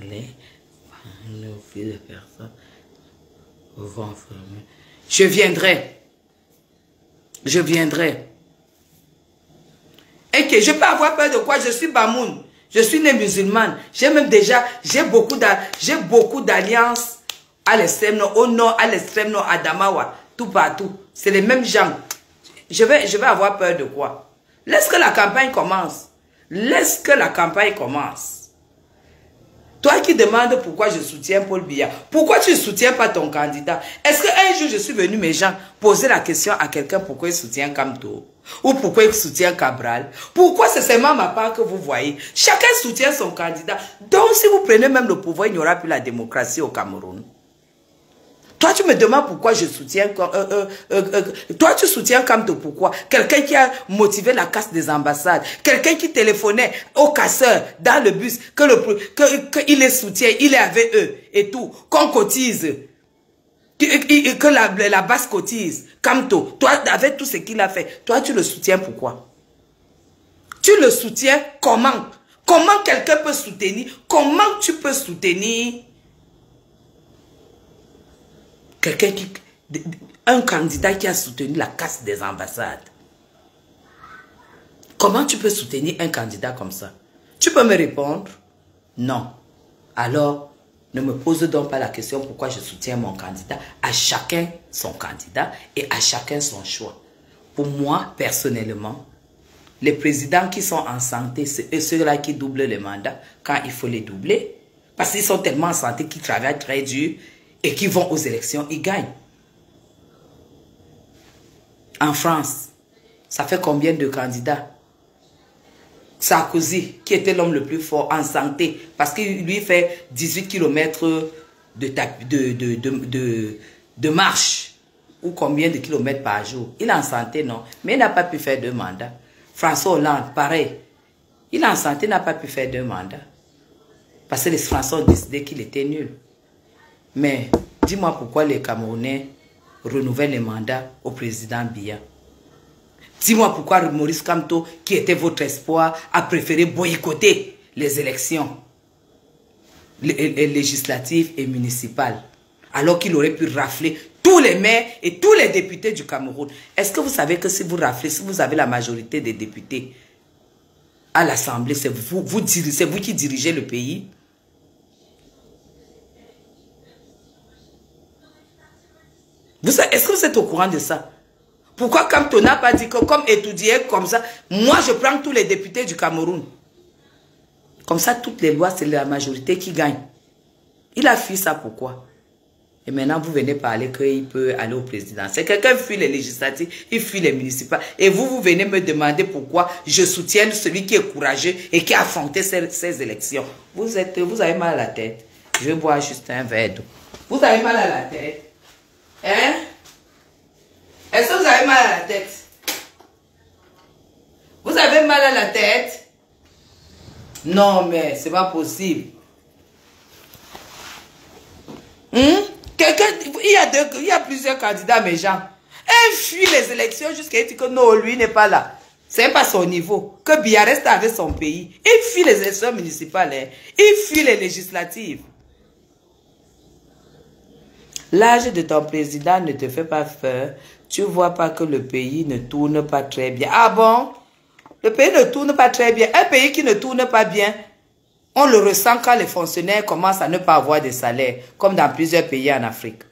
Le fils de personne. Je viendrai. Je viendrai. Et que je peux avoir peur de quoi? Je suis Bamoun. Je suis née musulmane. J'ai même déjà, j'ai beaucoup d'alliances à l'extrême nord, au nord, à l'extrême nord, à Damawa, tout partout. C'est les mêmes gens. Je vais avoir peur de quoi? Laisse que la campagne commence. Laisse que la campagne commence. Toi qui demandes pourquoi je soutiens Paul Biya, pourquoi tu ne soutiens pas ton candidat? Est-ce qu'un jour je suis venu, mes gens, poser la question à quelqu'un pourquoi il soutient Kamto? Ou pourquoi il soutient Cabral? Pourquoi c'est seulement ma part que vous voyez? Chacun soutient son candidat. Donc si vous prenez même le pouvoir, il n'y aura plus la démocratie au Cameroun. Toi, tu me demandes pourquoi je soutiens... toi, tu soutiens Kamto, pourquoi? Quelqu'un qui a motivé la casse des ambassades. Quelqu'un qui téléphonait aux casseurs dans le bus, qu'il les soutient, il est avec eux et tout. Qu'on cotise. Que la base cotise. Kamto, toi, avec tout ce qu'il a fait, toi, tu le soutiens pourquoi? Tu le soutiens comment? Comment quelqu'un peut soutenir? Comment tu peux soutenir quelqu'un qui... Un candidat qui a soutenu la casse des ambassades? Comment tu peux soutenir un candidat comme ça? Tu peux me répondre? Non. Alors, ne me pose donc pas la question pourquoi je soutiens mon candidat. À chacun son candidat et à chacun son choix. Pour moi, personnellement, les présidents qui sont en santé, c'est ceux-là qui doublent les mandats quand il faut les doubler. Parce qu'ils sont tellement en santé qu'ils travaillent très dur et qui vont aux élections, ils gagnent. En France, ça fait combien de candidats? Sarkozy, qui était l'homme le plus fort en santé, parce qu'il lui fait 18 km de marche, ou combien de kilomètres par jour. Il est en santé, non, mais il n'a pas pu faire 2 mandats. François Hollande, pareil. Il est en santé, n'a pas pu faire 2 mandats. Parce que les Français ont décidé qu'il était nul. Mais dis-moi pourquoi les Camerounais renouvellent les mandats au président Biya. Dis-moi pourquoi Maurice Kamto, qui était votre espoir, a préféré boycotter les élections législatives et municipales, alors qu'il aurait pu rafler tous les maires et tous les députés du Cameroun. Est-ce que vous savez que si vous raflez, si vous avez la majorité des députés à l'Assemblée, c'est vous qui dirigez le pays? Est-ce que vous êtes au courant de ça? Pourquoi Kamto n'a pas dit que comme étudié comme ça, moi je prends tous les députés du Cameroun? Comme ça, toutes les lois, c'est la majorité qui gagne. Il a fui ça pourquoi? Et maintenant, vous venez parler qu'il peut aller au président. C'est quelqu'un fuit les législatives, il fuit les municipales. Et vous venez me demander pourquoi je soutiens celui qui est courageux et qui a affronté ces élections. Vous avez mal à la tête. Je vais boire juste un verre d'eau. Vous avez mal à la tête? Hein? Est-ce que vous avez mal à la tête? Vous avez mal à la tête? Non, mais c'est pas possible. Il y a plusieurs candidats, mes gens. Un fuit les élections jusqu'à dire que non, lui n'est pas là. C'est pas son niveau. Que Biya reste avec son pays. Il fuit les élections municipales. Hein. Il fuit les législatives. L'âge de ton président ne te fait pas peur. Tu vois pas que le pays ne tourne pas très bien. Ah bon? Le pays ne tourne pas très bien. Un pays qui ne tourne pas bien, on le ressent quand les fonctionnaires commencent à ne pas avoir de salaire, comme dans plusieurs pays en Afrique.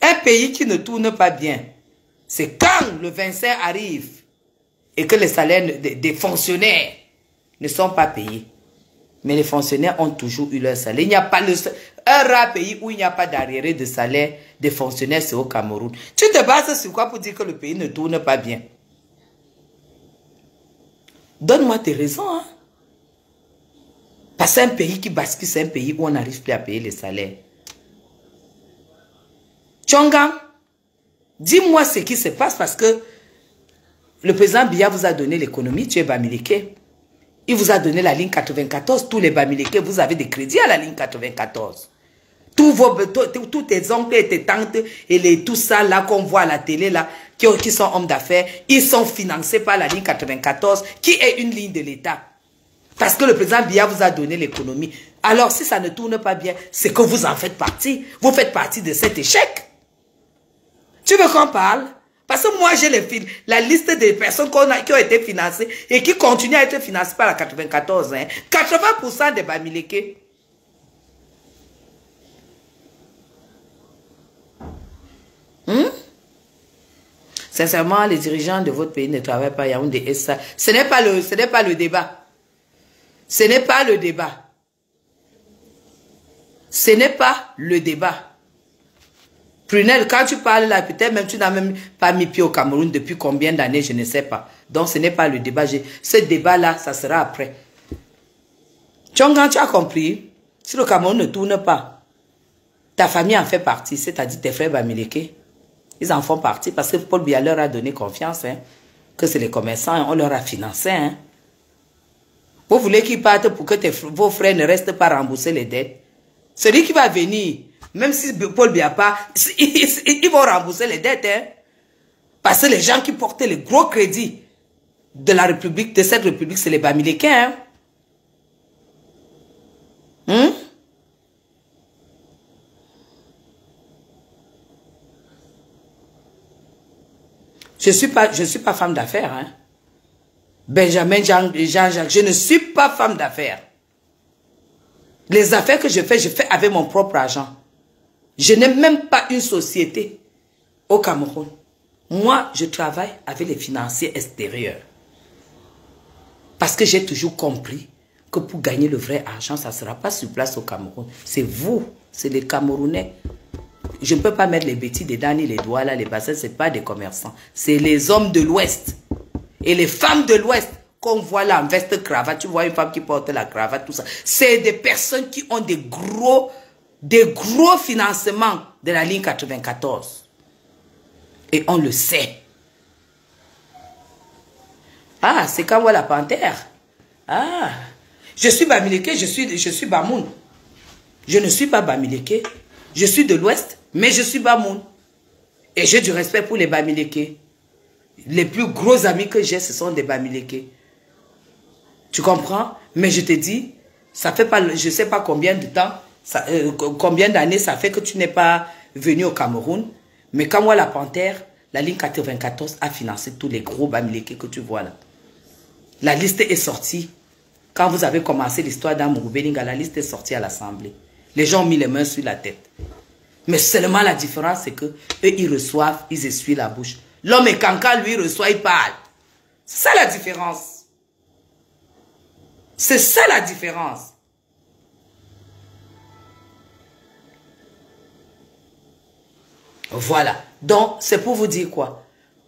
Un pays qui ne tourne pas bien, c'est quand le 25 arrive et que les salaires des fonctionnaires ne sont pas payés. Mais les fonctionnaires ont toujours eu leur salaire. Il n'y a pas un rare pays où il n'y a pas d'arriéré de salaire des fonctionnaires, c'est au Cameroun. Tu te bases sur quoi pour dire que le pays ne tourne pas bien? Donne-moi tes raisons. Hein? Parce qu'un pays qui bascule, c'est un pays où on n'arrive plus à payer les salaires. Tchonga, dis-moi ce qui se passe parce que le président Biya vous a donné l'économie, tu es Bamileke. Il vous a donné la ligne 94, tous les Bamileke, vous avez des crédits à la ligne 94. Tous tes oncles et tes tantes et tout ça là qu'on voit à la télé là, qui sont hommes d'affaires, ils sont financés par la ligne 94, qui est une ligne de l'État. Parce que le président Biya vous a donné l'économie. Alors si ça ne tourne pas bien, c'est que vous en faites partie. Vous faites partie de cet échec. Tu veux qu'on parle? Parce que moi, j'ai la liste des personnes qui ont été financées et qui continuent à être financées par la 94. Hein. 80% des Bamileke. Sincèrement, les dirigeants de votre pays ne travaillent pas. Ce n'est pas le débat. Ce n'est pas le débat. Ce n'est pas le débat. Prunelle, quand tu parles là, peut-être même tu n'as même pas mis pied au Cameroun depuis combien d'années, je ne sais pas. Donc ce n'est pas le débat. Ce débat-là, ça sera après. Tchongan, tu as compris? Si le Cameroun ne tourne pas, ta famille en fait partie, c'est-à-dire tes frères Bamileke. Ils en font partie parce que Paul Biya leur a donné confiance, hein, que c'est les commerçants, on leur a financé. Hein. Vous voulez qu'ils partent pour que vos frères ne restent pas rembourser les dettes? Celui qui va venir, même si Paul Biya pas, ils vont rembourser les dettes. Hein. Parce que les gens qui portaient les gros crédits de la République, de cette République, c'est les Bamileke. Hein. Je suis pas femme d'affaires. Hein. Benjamin, Jean-Jacques, je ne suis pas femme d'affaires. Les affaires que je fais avec mon propre argent. Je n'ai même pas une société au Cameroun. Moi, je travaille avec les financiers extérieurs. Parce que j'ai toujours compris que pour gagner le vrai argent, ça ne sera pas sur place au Cameroun. C'est vous, c'est les Camerounais. Je ne peux pas mettre les bêtises dedans, ni les doigts là, les bassins, ce n'est pas des commerçants. C'est les hommes de l'Ouest. Et les femmes de l'Ouest, qu'on voit là en veste cravate, tu vois une femme qui porte la cravate, tout ça. C'est des personnes qui ont des gros financements de la ligne 94. Et on le sait. Ah, c'est quand moi la panthère. Ah, je suis Bamileke, je suis Bamoun. Je ne suis pas Bamileke. Je suis de l'Ouest, mais je suis Bamoun. Et j'ai du respect pour les Bamileke. Les plus gros amis que j'ai, ce sont des Bamileke. Tu comprends? Mais je te dis, ça fait pas, je ne sais pas combien de temps, combien d'années ça fait que tu n'es pas venu au Cameroun. Mais quand moi, la Panthère, la ligne 94 a financé tous les gros Bamileke que tu vois là. La liste est sortie. Quand vous avez commencé l'histoire d'Amourou-Belinga, la liste est sortie à l'Assemblée. Les gens ont mis les mains sur la tête. Mais seulement la différence, c'est que eux, ils reçoivent, ils essuient la bouche. L'homme et Kanka, lui, reçoit, il parle. C'est ça la différence. C'est ça la différence. Voilà. Donc, c'est pour vous dire quoi?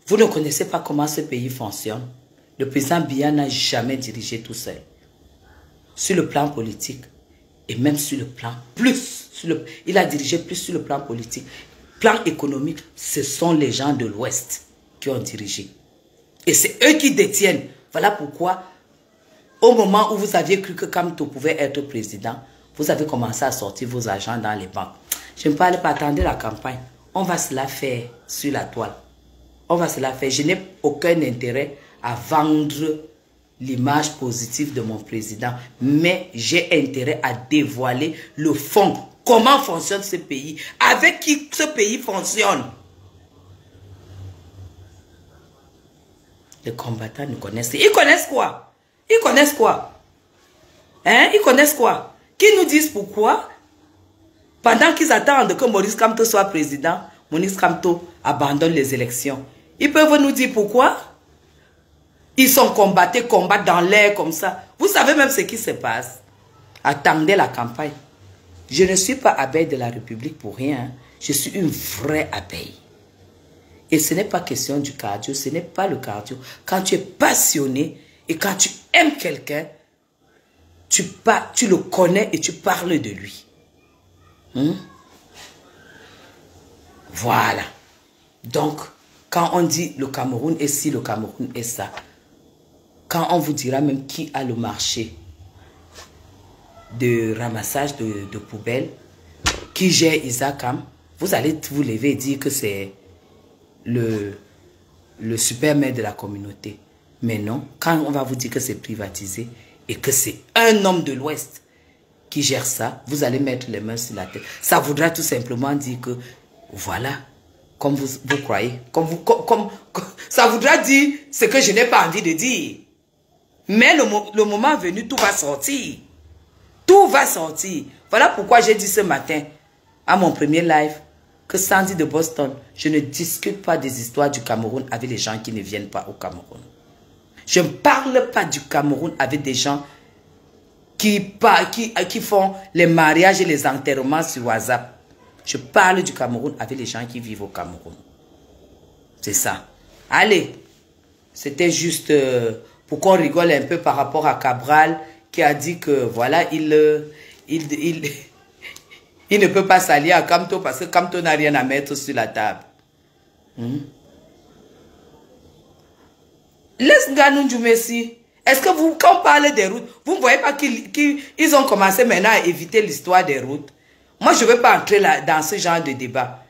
Vous ne connaissez pas comment ce pays fonctionne. Le président Biya n'a jamais dirigé tout seul. Sur le plan politique. Et même sur le plan il a dirigé plus sur le plan politique. Plan économique, ce sont les gens de l'Ouest qui ont dirigé. Et c'est eux qui détiennent. Voilà pourquoi, au moment où vous aviez cru que Kamto pouvait être président, vous avez commencé à sortir vos agents dans les banques. Je ne parle pas, attendez la campagne. On va se la faire sur la toile. On va se la faire. Je n'ai aucun intérêt à vendre l'image positive de mon président. Mais j'ai intérêt à dévoiler le fond. Comment fonctionne ce pays? Avec qui ce pays fonctionne? Les combattants ne connaissent. Ils connaissent quoi? Ils connaissent quoi? Hein? Ils connaissent quoi? Qu'ils nous disent pourquoi? Pendant qu'ils attendent que Maurice Kamto soit président, Maurice Kamto abandonne les élections. Ils peuvent nous dire pourquoi? Ils sont combattus, combattent dans l'air comme ça. Vous savez même ce qui se passe. Attendez la campagne. Je ne suis pas abeille de la République pour rien. Je suis une vraie abeille. Et ce n'est pas question du cardio, ce n'est pas le cardio. Quand tu es passionné et quand tu aimes quelqu'un, tu le connais et tu parles de lui. Voilà. Donc, quand on dit le Cameroun est ci, le Cameroun est ça, quand on vous dira même qui a le marché de ramassage de poubelles, qui gère Isakam, vous allez vous lever et dire que c'est le super maire de la communauté. Mais non, quand on va vous dire que c'est privatisé et que c'est un homme de l'Ouest qui gère ça, vous allez mettre les mains sur la tête. Ça voudra tout simplement dire que, voilà, comme vous croyez, ça voudra dire ce que je n'ai pas envie de dire. Mais le moment venu, tout va sortir. Tout va sortir. Voilà pourquoi j'ai dit ce matin, à mon premier live, que Sandy de Boston, je ne discute pas des histoires du Cameroun avec les gens qui ne viennent pas au Cameroun. Je ne parle pas du Cameroun avec des gens qui font les mariages et les enterrements sur WhatsApp. Je parle du Cameroun avec les gens qui vivent au Cameroun. C'est ça. Allez, c'était juste pour qu'on rigole un peu par rapport à Cabral qui a dit que voilà, il ne peut pas s'allier à Kamto parce que Kamto n'a rien à mettre sur la table. Laisse Nganou Djoumessi. Est-ce que vous, quand on parle des routes, vous ne voyez pas qu'ils ont commencé maintenant à éviter l'histoire des routes? Moi, je ne veux pas entrer dans ce genre de débat.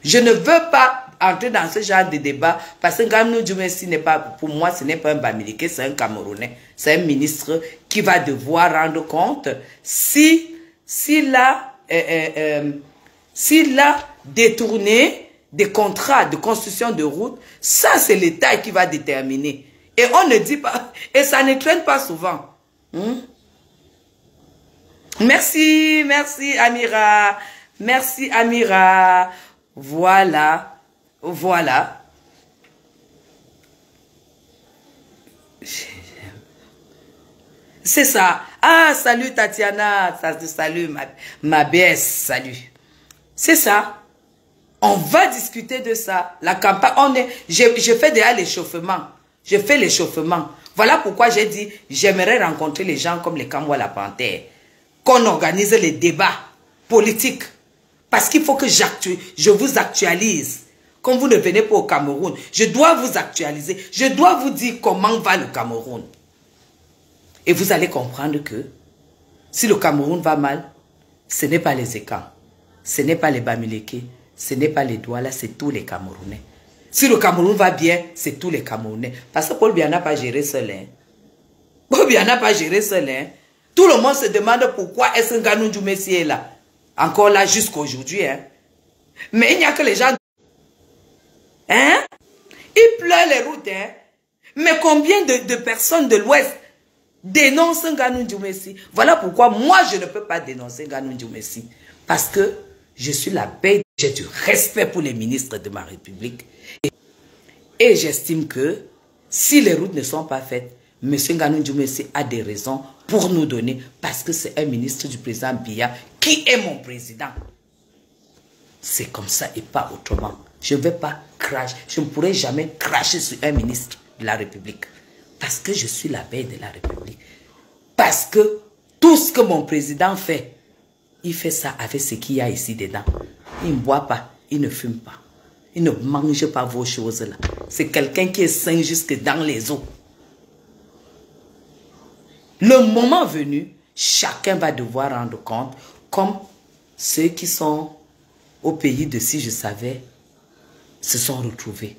Je ne veux pas entrer dans ce genre de débat parce que Nganou Djoumessi n'est pas, pour moi, ce n'est pas un Bamileke, c'est un Camerounais. C'est un ministre qui va devoir rendre compte s'il a détourné des contrats de construction de routes. Ça, c'est l'État qui va déterminer. Et on ne dit pas, et ça ne traîne pas souvent. Merci, merci Amira. Merci Amira. Voilà, voilà. C'est ça. Ah, salut Tatiana. Ça te salue, ma BS, salut. C'est ça. On va discuter de ça. La campagne, je fais déjà l'échauffement. Je fais l'échauffement. Voilà pourquoi j'ai dit, j'aimerais rencontrer les gens comme les Kamwa la Panthère. Qu'on organise les débats politiques. Parce qu'il faut que je vous actualise. Quand vous ne venez pas au Cameroun, je dois vous actualiser. Je dois vous dire comment va le Cameroun. Et vous allez comprendre que si le Cameroun va mal, ce n'est pas les Ekans, ce n'est pas les Bamileke, ce n'est pas les Douala, c'est tous les Camerounais. Si le Cameroun va bien, c'est tous les Camerounais. Parce que Paul Biya n'a pas géré seul. Paul Biya n'a pas géré seul. Tout le monde se demande pourquoi est-ce que Nganou Djoumessi est là. Encore là jusqu'à aujourd'hui. Mais il n'y a que les gens... Ils pleurent les routes. Mais combien de personnes de l'Ouest dénoncent Nganou Djoumessi? Voilà pourquoi moi je ne peux pas dénoncer Nganou Djoumessi. Parce que je suis la paix. J'ai du respect pour les ministres de ma République. Et j'estime que si les routes ne sont pas faites, M. Nganou Djoumessi a des raisons pour nous donner, parce que c'est un ministre du président Biya qui est mon président. C'est comme ça et pas autrement. Je ne vais pas cracher, je ne pourrai jamais cracher sur un ministre de la République. Parce que je suis la paix de la République. Parce que tout ce que mon président fait, il fait ça avec ce qu'il y a ici dedans. Il ne boit pas, il ne fume pas. Il ne mange pas vos choses-là. C'est quelqu'un qui est sain jusque dans les os. Le moment venu, chacun va devoir rendre compte, comme ceux qui sont au pays de Si Je Savais se sont retrouvés.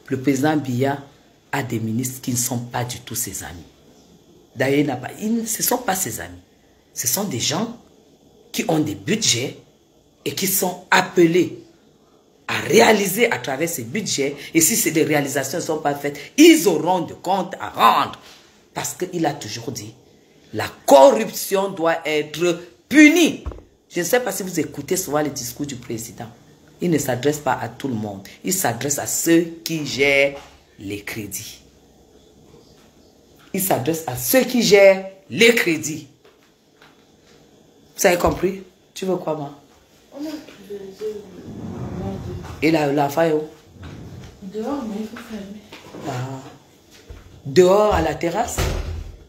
Le président Biya a des ministres qui ne sont pas du tout ses amis. D'ailleurs, ce ne sont pas ses amis. Ce sont des gens qui ont des budgets et qui sont appelés à réaliser à travers ces budgets. Et si ces réalisations ne sont pas faites, ils auront de comptes à rendre. Parce qu'il a toujours dit, la corruption doit être punie. Je ne sais pas si vous écoutez souvent le discours du président. Il ne s'adresse pas à tout le monde. Il s'adresse à ceux qui gèrent les crédits. Il s'adresse à ceux qui gèrent les crédits. Vous avez compris? Tu veux quoi, moi? Et la faille où?
Dehors, mais il faut fermer.
Ah. Dehors, à la terrasse?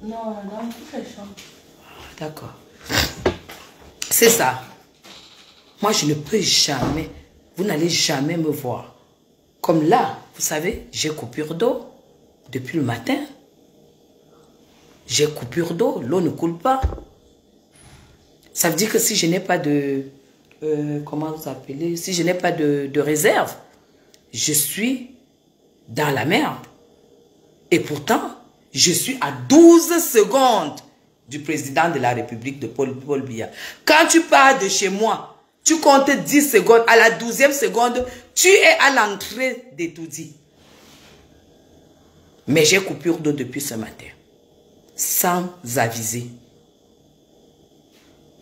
Non, dans toutes les chambres.
D'accord. C'est ça. Moi, je ne peux jamais, vous n'allez jamais me voir. Comme là, vous savez, j'ai coupure d'eau depuis le matin. J'ai coupure d'eau, l'eau ne coule pas. Ça veut dire que si je n'ai pas de... comment vous appelez? Si je n'ai pas de réserve, je suis dans la merde. Et pourtant, je suis à 12 secondes du président de la République, de Paul Biya. Quand tu pars de chez moi, tu comptes 10 secondes. À la 12e seconde, tu es à l'entrée d'Etoudi. Mais j'ai coupure d'eau depuis ce matin. Sans aviser.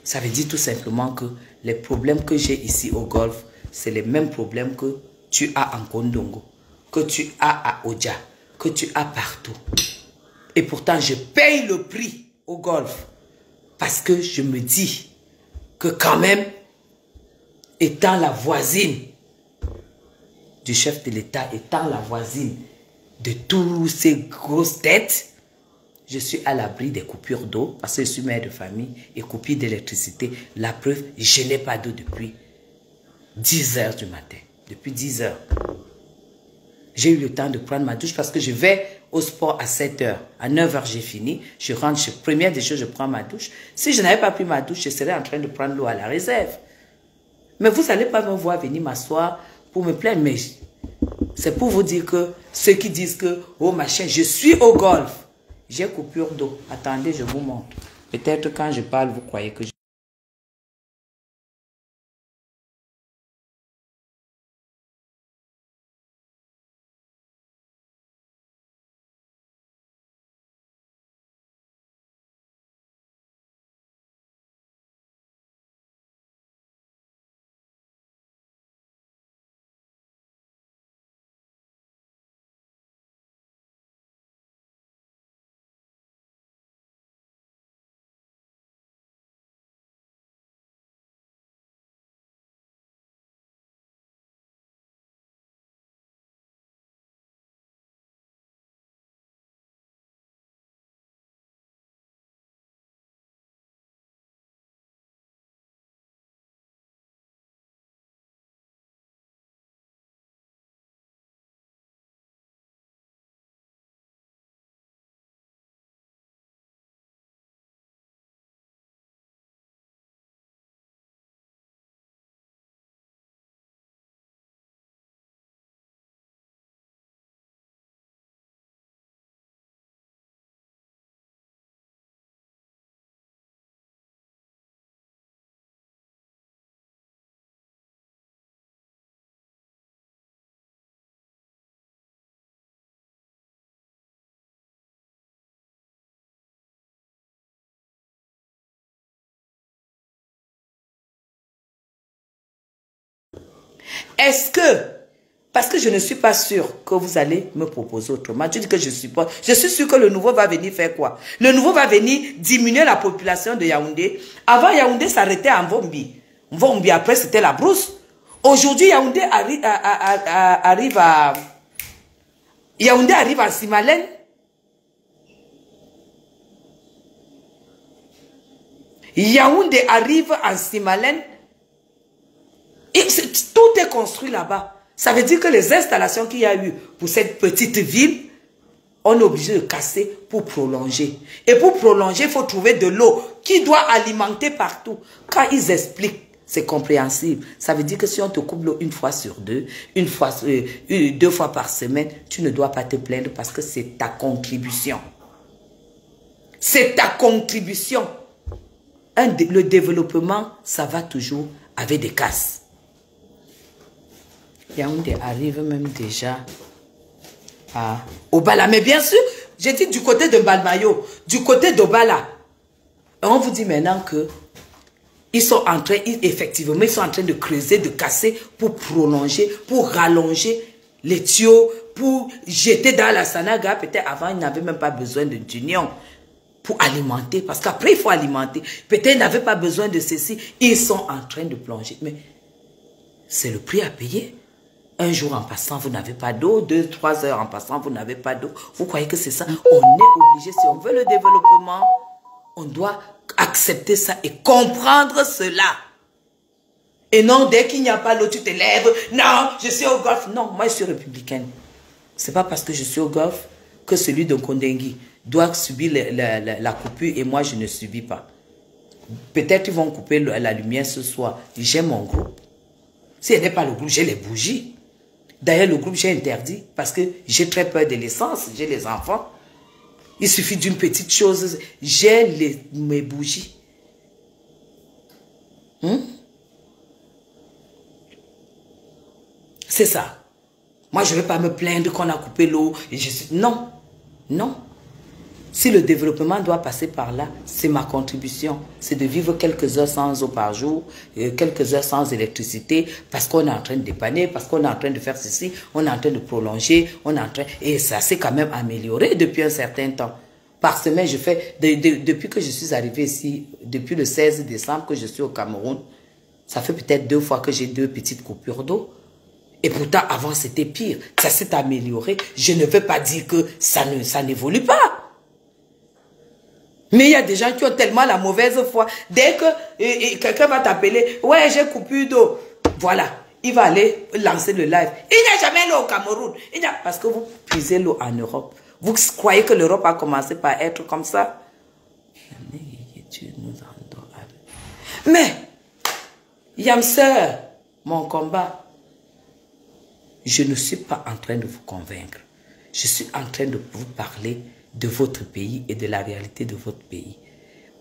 Ça veut dire tout simplement que les problèmes que j'ai ici au Golfe, c'est les mêmes problèmes que tu as en Kondongo, que tu as à Oja, que tu as partout. Et pourtant, je paye le prix au golf. Parce que je me dis que quand même, étant la voisine du chef de l'État, étant la voisine de tous ces grosses têtes, je suis à l'abri des coupures d'eau parce que je suis mère de famille et coupure d'électricité. La preuve, je n'ai pas d'eau depuis 10 heures du matin. Depuis 10 heures. J'ai eu le temps de prendre ma douche parce que je vais au sport à 7 heures. À 9 heures, j'ai fini. Je rentre, première des choses, je prends ma douche. Si je n'avais pas pris ma douche, je serais en train de prendre l'eau à la réserve. Mais vous n'allez pas me voir venir m'asseoir pour me plaindre. Mais c'est pour vous dire que ceux qui disent que, oh machin, je suis au golf. J'ai coupure d'eau. Attendez, je vous montre. Peut-être quand je parle, vous croyez que je... Est-ce que, parce que je ne suis pas sûr que vous allez me proposer autrement, tu dis que je suppose, je suis sûr que le nouveau va venir faire quoi? Le nouveau va venir diminuer la population de Yaoundé. Avant, Yaoundé s'arrêtait à Mvombi. Mvombi, après, c'était la brousse. Aujourd'hui, Yaoundé arrive à... Yaoundé arrive à Simalène. Yaoundé arrive en Simalène. Et tout est construit là-bas. Ça veut dire que les installations qu'il y a eu pour cette petite ville, on est obligé de casser pour prolonger. Et pour prolonger, il faut trouver de l'eau qui doit alimenter partout. Quand ils expliquent, c'est compréhensible. Ça veut dire que si on te coupe l'eau une fois sur deux, deux fois par semaine, tu ne dois pas te plaindre parce que c'est ta contribution. C'est ta contribution. Le développement, ça va toujours avec des casses. Yaoundé arrive même déjà à Obala. Mais bien sûr, j'ai dit du côté de Balmayo, du côté d'Obala. On vous dit maintenant que ils sont en train, effectivement, ils sont en train de creuser, de casser pour prolonger, pour rallonger les tuyaux, pour jeter dans la Sanaga. Peut-être avant, ils n'avaient même pas besoin d'union pour alimenter. Parce qu'après, il faut alimenter. Peut-être ils n'avaient pas besoin de ceci. Ils sont en train de plonger. Mais c'est le prix à payer. Un jour en passant, vous n'avez pas d'eau. 2-3 heures en passant, vous n'avez pas d'eau. Vous croyez que c'est ça? On est obligé, si on veut le développement, on doit accepter ça et comprendre cela. Et non, dès qu'il n'y a pas l'eau, tu te lèves. Non, je suis au golf. Non, moi, je suis républicaine. C'est pas parce que je suis au golf que celui de Kondengui doit subir la coupure et moi, je ne subis pas. Peut-être qu'ils vont couper la lumière ce soir. J'ai mon groupe. Si elle n'est pas le groupe, j'ai les bougies. D'ailleurs, le groupe, j'ai interdit parce que j'ai très peur de l'essence. J'ai les enfants. Il suffit d'une petite chose. J'ai mes bougies. C'est ça. Moi, je ne vais pas me plaindre qu'on a coupé l'eau. Non. Non. Si le développement doit passer par là, c'est ma contribution. C'est de vivre quelques heures sans eau par jour, quelques heures sans électricité, parce qu'on est en train de dépanner, parce qu'on est en train de faire ceci, on est en train de prolonger, on est en train... Et ça s'est quand même amélioré depuis un certain temps. Par semaine, je fais, depuis que je suis arrivée ici, depuis le 16 décembre que je suis au Cameroun, ça fait peut-être 2 fois que j'ai 2 petites coupures d'eau. Et pourtant, avant, c'était pire. Ça s'est amélioré. Je ne veux pas dire que ça n'évolue pas. Mais il y a des gens qui ont tellement la mauvaise foi. Dès que quelqu'un va t'appeler, ouais, j'ai coupure d'eau. Voilà. Il va aller lancer le live. Il n'y a jamais l'eau au Cameroun. Parce que vous puisez l'eau en Europe. Vous croyez que l'Europe a commencé par être comme ça? Mais, Yamseur, mon combat, je ne suis pas en train de vous convaincre. Je suis en train de vous parler de votre pays et de la réalité de votre pays.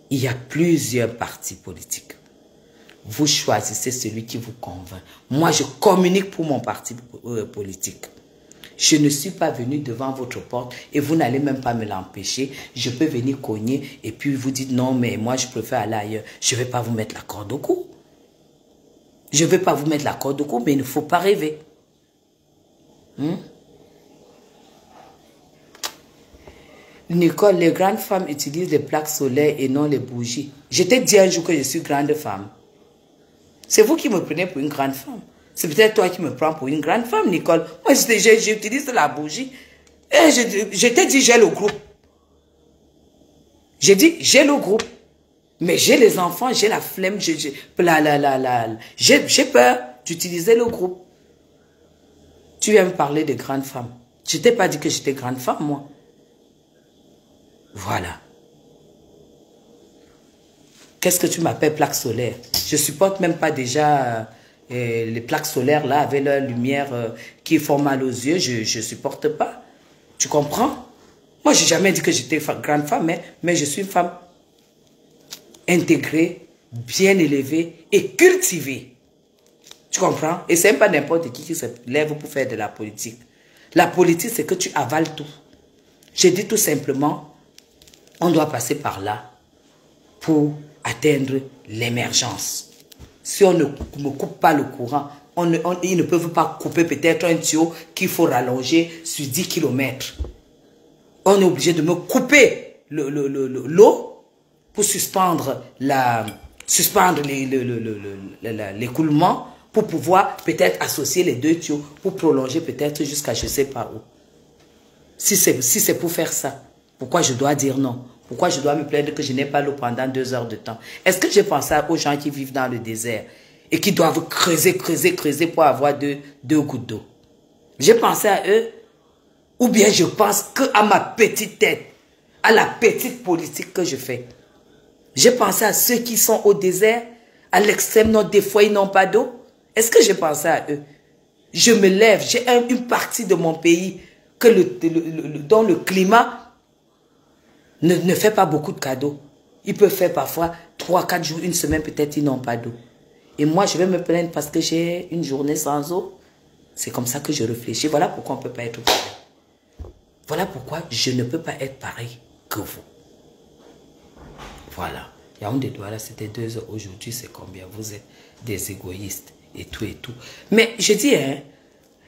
Il y a plusieurs partis politiques. Vous choisissez celui qui vous convainc. Moi, je communique pour mon parti politique. Je ne suis pas venu devant votre porte et vous n'allez même pas me l'empêcher. Je peux venir cogner et puis vous dites non, mais moi, je préfère aller ailleurs. Je ne vais pas vous mettre la corde au cou. Je ne vais pas vous mettre la corde au cou, mais il ne faut pas rêver. Nicole, les grandes femmes utilisent les plaques solaires et non les bougies. Je t'ai dit un jour que je suis grande femme. C'est vous qui me prenez pour une grande femme. C'est peut-être toi qui me prends pour une grande femme, Nicole. Moi, j'utilise la bougie. Et je t'ai dit, j'ai le groupe. J'ai dit, j'ai le groupe. Mais j'ai les enfants, j'ai la flemme, j'ai peur d'utiliser le groupe. Tu viens me parler de grande femme. Je t'ai pas dit que j'étais grande femme, moi. Voilà. Qu'est-ce que tu m'appelles plaque solaire? Je supporte même pas déjà les plaques solaires là avec leur lumière qui font mal aux yeux. Je supporte pas. Tu comprends? Moi, j'ai jamais dit que j'étais grande femme, mais je suis une femme intégrée, bien élevée et cultivée. Tu comprends? Et c'est même pas n'importe qui se lève pour faire de la politique. La politique, c'est que tu avales tout. J'ai dit tout simplement, on doit passer par là pour atteindre l'émergence. Si on ne me coupe pas le courant, ils ne peuvent pas couper peut-être un tuyau qu'il faut rallonger sur 10 km. On est obligé de me couper l'eau pour suspendre l'écoulement, pour pouvoir peut-être associer les 2 tuyaux, pour prolonger peut-être jusqu'à je ne sais pas où. Si c'est pour faire ça, pourquoi je dois dire non? Pourquoi je dois me plaindre que je n'ai pas l'eau pendant 2 heures de temps? Est-ce que j'ai pensé aux gens qui vivent dans le désert et qui doivent creuser pour avoir 2 gouttes d'eau? J'ai pensé à eux? Ou bien je pense qu'à ma petite tête, à la petite politique que je fais? J'ai pensé à ceux qui sont au désert, à l'extrême nord, des fois ils n'ont pas d'eau. Est-ce que j'ai pensé à eux? Je me lève, j'ai une partie de mon pays dont le climat ne fait pas beaucoup de cadeaux. Ils peuvent faire parfois 3-4 jours, une semaine peut-être, ils n'ont pas d'eau. Et moi, je vais me plaindre parce que j'ai une journée sans eau. C'est comme ça que je réfléchis. Voilà pourquoi on ne peut pas être pareil. Voilà pourquoi je ne peux pas être pareil que vous. Voilà. Yaoundé Douala, c'était 2 heures. Aujourd'hui, c'est combien? Vous êtes des égoïstes et tout et tout. Mais je dis, hein,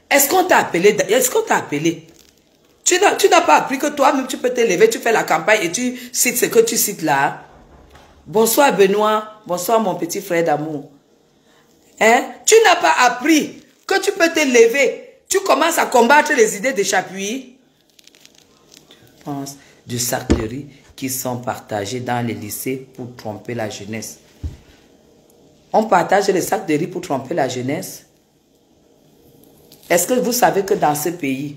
est-ce qu'on t'a appelé? Tu n'as pas appris que toi-même, tu peux te lever, tu fais la campagne et tu cites ce que tu cites là. Bonsoir Benoît, bonsoir mon petit frère d'amour. Hein? Tu n'as pas appris que tu peux te lever. Tu commences à combattre les idées de Chapuis. Tu penses du sac de riz qui sont partagés dans les lycées pour tromper la jeunesse. On partage les sacs de riz pour tromper la jeunesse. Est-ce que vous savez que dans ce pays,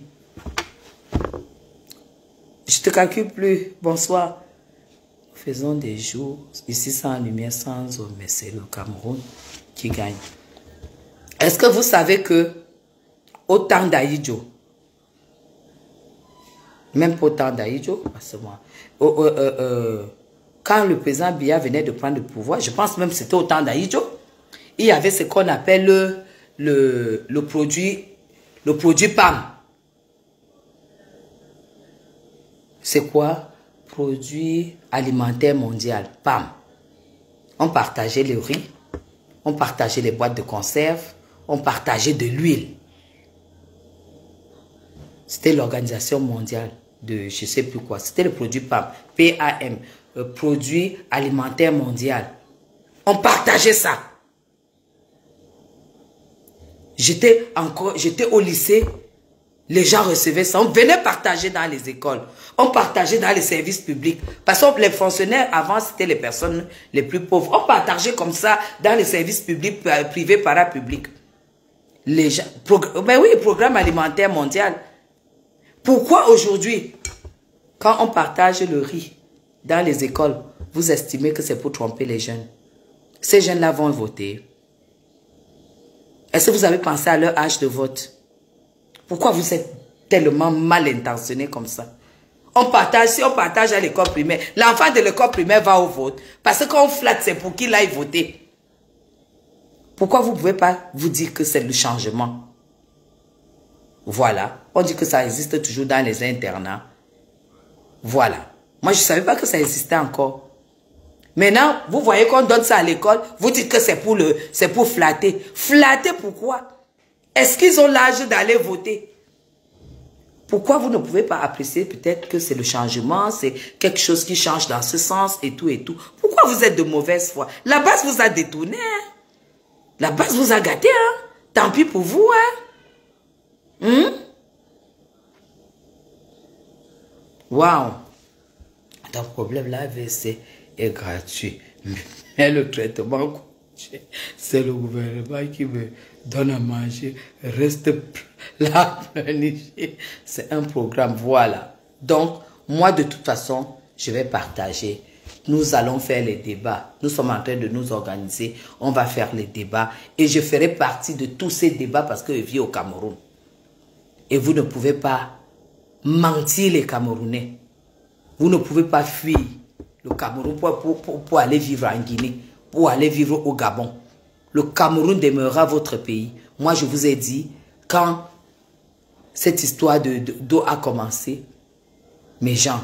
je te calcule plus. Bonsoir. Faisons des jours ici sans lumière, sans eau, mais c'est le Cameroun qui gagne. Est-ce que vous savez que au temps d'Aïdjo, même pas au temps d'Aïdjo, quand le président Biya venait de prendre le pouvoir, je pense même que c'était au temps d'Aïdjo, il y avait ce qu'on appelle le produit PAM. C'est quoi? Produit alimentaire mondial, PAM. On partageait le riz, on partageait les boîtes de conserve, on partageait de l'huile. C'était l'Organisation mondiale je sais plus quoi. C'était le produit PAM, PAM, produit alimentaire mondial. On partageait ça. J'étais au lycée, les gens recevaient ça. On venait partager dans les écoles. On partageait dans les services publics. Parce que les fonctionnaires, avant, c'était les personnes les plus pauvres. On partageait comme ça dans les services publics, privés, parapublics. Les gens, ben oui, programme alimentaire mondial. Pourquoi aujourd'hui, quand on partage le riz dans les écoles, vous estimez que c'est pour tromper les jeunes? Ces jeunes-là vont voter. Est-ce que vous avez pensé à leur âge de vote? Pourquoi vous êtes tellement mal intentionné comme ça? Si on partage à l'école primaire, l'enfant de l'école primaire va au vote. Parce que quand on flatte, c'est pour qu'il aille voter. Pourquoi vous ne pouvez pas vous dire que c'est le changement? Voilà. On dit que ça existe toujours dans les internats. Voilà. Moi, je ne savais pas que ça existait encore. Maintenant, vous voyez qu'on donne ça à l'école, vous dites que c'est pour flatter. Flatter pourquoi? Est-ce qu'ils ont l'âge d'aller voter? Pourquoi vous ne pouvez pas apprécier peut-être que c'est le changement, c'est quelque chose qui change dans ce sens et tout et tout? Pourquoi vous êtes de mauvaise foi? La base vous a détourné, hein? La base vous a gâté, hein? Tant pis pour vous, hein? Waouh! Ton problème, là, AVC est gratuit. Mais le traitement, c'est le gouvernement qui me donne à manger, reste là, planifié. C'est un programme, voilà. Donc, moi, de toute façon, je vais partager. Nous allons faire les débats. Nous sommes en train de nous organiser. On va faire les débats. Et je ferai partie de tous ces débats parce que je vis au Cameroun. Et vous ne pouvez pas mentir les Camerounais. Vous ne pouvez pas fuir le Cameroun pour aller vivre en Guinée, pour aller vivre au Gabon. Le Cameroun demeurera votre pays. Moi, je vous ai dit, quand cette histoire d'eau a commencé, mes gens,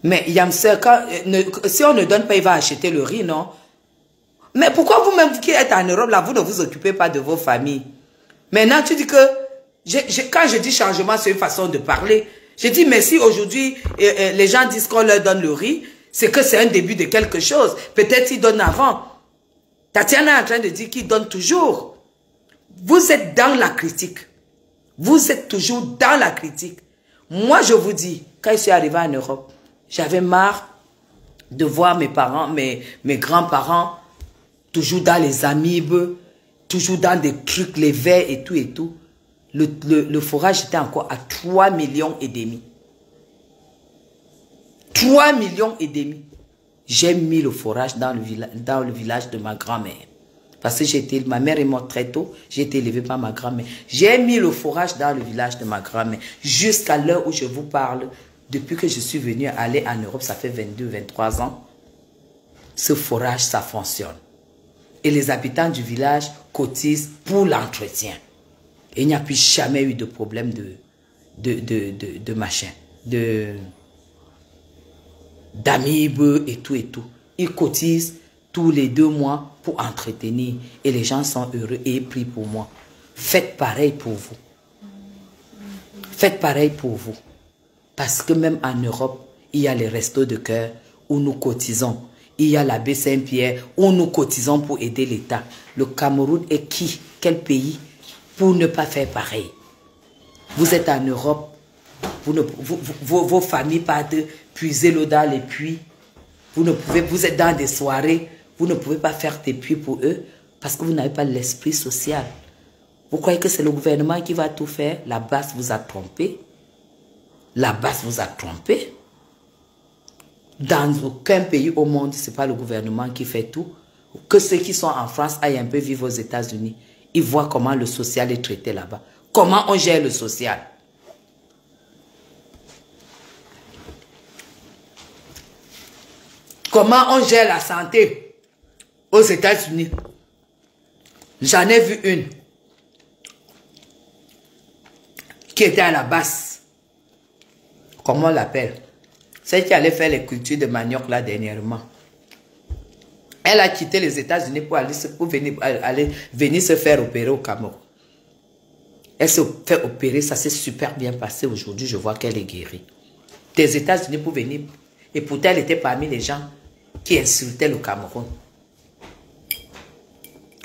mais Yamser, si on ne donne pas, il va acheter le riz, non? Mais pourquoi vous-même qui êtes en Europe, là, vous ne vous occupez pas de vos familles? Maintenant, tu dis que, quand je dis changement, c'est une façon de parler. Je dis, mais si aujourd'hui, les gens disent qu'on leur donne le riz, c'est que c'est un début de quelque chose. Peut-être ils donnent avant. Tatiana est en train de dire qu'ils donnent toujours. Vous êtes dans la critique. Vous êtes toujours dans la critique. Moi, je vous dis, quand je suis arrivé en Europe, j'avais marre de voir mes parents, mes grands-parents, toujours dans les amibes, toujours dans des trucs, les verres et tout et tout. Le forage était encore à 3,5 millions. 3,5 millions. J'ai mis le forage dans le village de ma grand-mère. Parce que ma mère est morte très tôt, j'ai été élevée par ma grand-mère. J'ai mis le forage dans le village de ma grand-mère. Jusqu'à l'heure où je vous parle, depuis que je suis venue aller en Europe, ça fait 22, 23 ans, ce forage, ça fonctionne. Et les habitants du village cotisent pour l'entretien. Et il n'y a plus jamais eu de problème de machin, d'amibes et tout et tout. Ils cotisent tous les 2 mois pour entretenir. Et les gens sont heureux et prient pour moi. Faites pareil pour vous. Faites pareil pour vous. Parce que même en Europe, il y a les restos de cœur où nous cotisons. Il y a l'abbé Saint-Pierre où nous cotisons pour aider l'État. Le Cameroun est qui? Quel pays? Pour ne pas faire pareil. Vous êtes en Europe, vos familles partent puiser l'eau dans les puits. Vous êtes dans des soirées, vous ne pouvez pas faire des puits pour eux parce que vous n'avez pas l'esprit social. Vous croyez que c'est le gouvernement qui va tout faire? La base vous a trompé. La base vous a trompé. Dans aucun pays au monde, ce n'est pas le gouvernement qui fait tout. Que ceux qui sont en France aillent un peu vivre aux États-Unis. Ils voient comment le social est traité là-bas. Comment on gère le social. Comment on gère la santé aux États-Unis. J'en ai vu une qui était à la base. Comment on l'appelle? Celle qui allait faire les cultures de manioc là dernièrement. Elle a quitté les États-Unis pour venir se faire opérer au Cameroun. Elle s'est fait opérer, ça s'est super bien passé. Aujourd'hui, je vois qu'elle est guérie. Des États-Unis pour venir. Et pourtant, elle était parmi les gens qui insultaient le Cameroun.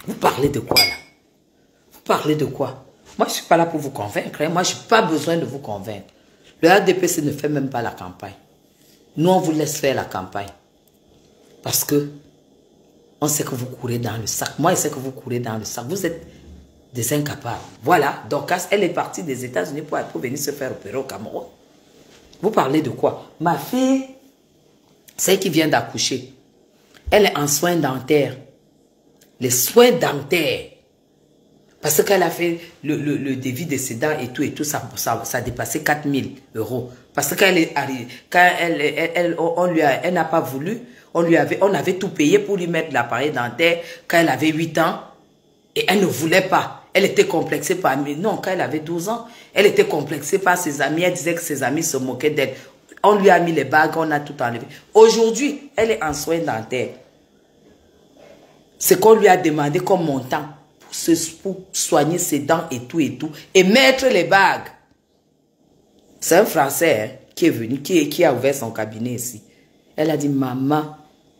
Vous parlez de quoi là? Vous parlez de quoi? Moi, je ne suis pas là pour vous convaincre. Hein. Moi, je n'ai pas besoin de vous convaincre. Le ADPC ne fait même pas la campagne. Nous, on vous laisse faire la campagne. Parce que on sait que vous courez dans le sac. Moi, je sais que vous courez dans le sac. Vous êtes des incapables. Voilà. Donc, elle est partie des États-Unis pour venir se faire opérer au Cameroun. Vous parlez de quoi? Ma fille, celle qui vient d'accoucher, elle est en soins dentaires. Les soins dentaires. Parce qu'elle a fait le devis de ses dents et tout, ça a dépassé 4 000 €. Parce qu'elle est arrivée, quand elle n'a pas voulu, on avait tout payé pour lui mettre l'appareil dentaire quand elle avait 8 ans et elle ne voulait pas. Elle était complexée par... Non, quand elle avait 12 ans, elle était complexée par ses amis. Elle disait que ses amis se moquaient d'elle. On lui a mis les bagues, on a tout enlevé. Aujourd'hui, elle est en soins dentaires. Ce qu'on lui a demandé comme montant pour soigner ses dents et tout, et mettre les bagues. C'est un Français hein, qui est venu, qui a ouvert son cabinet ici. Elle a dit, maman,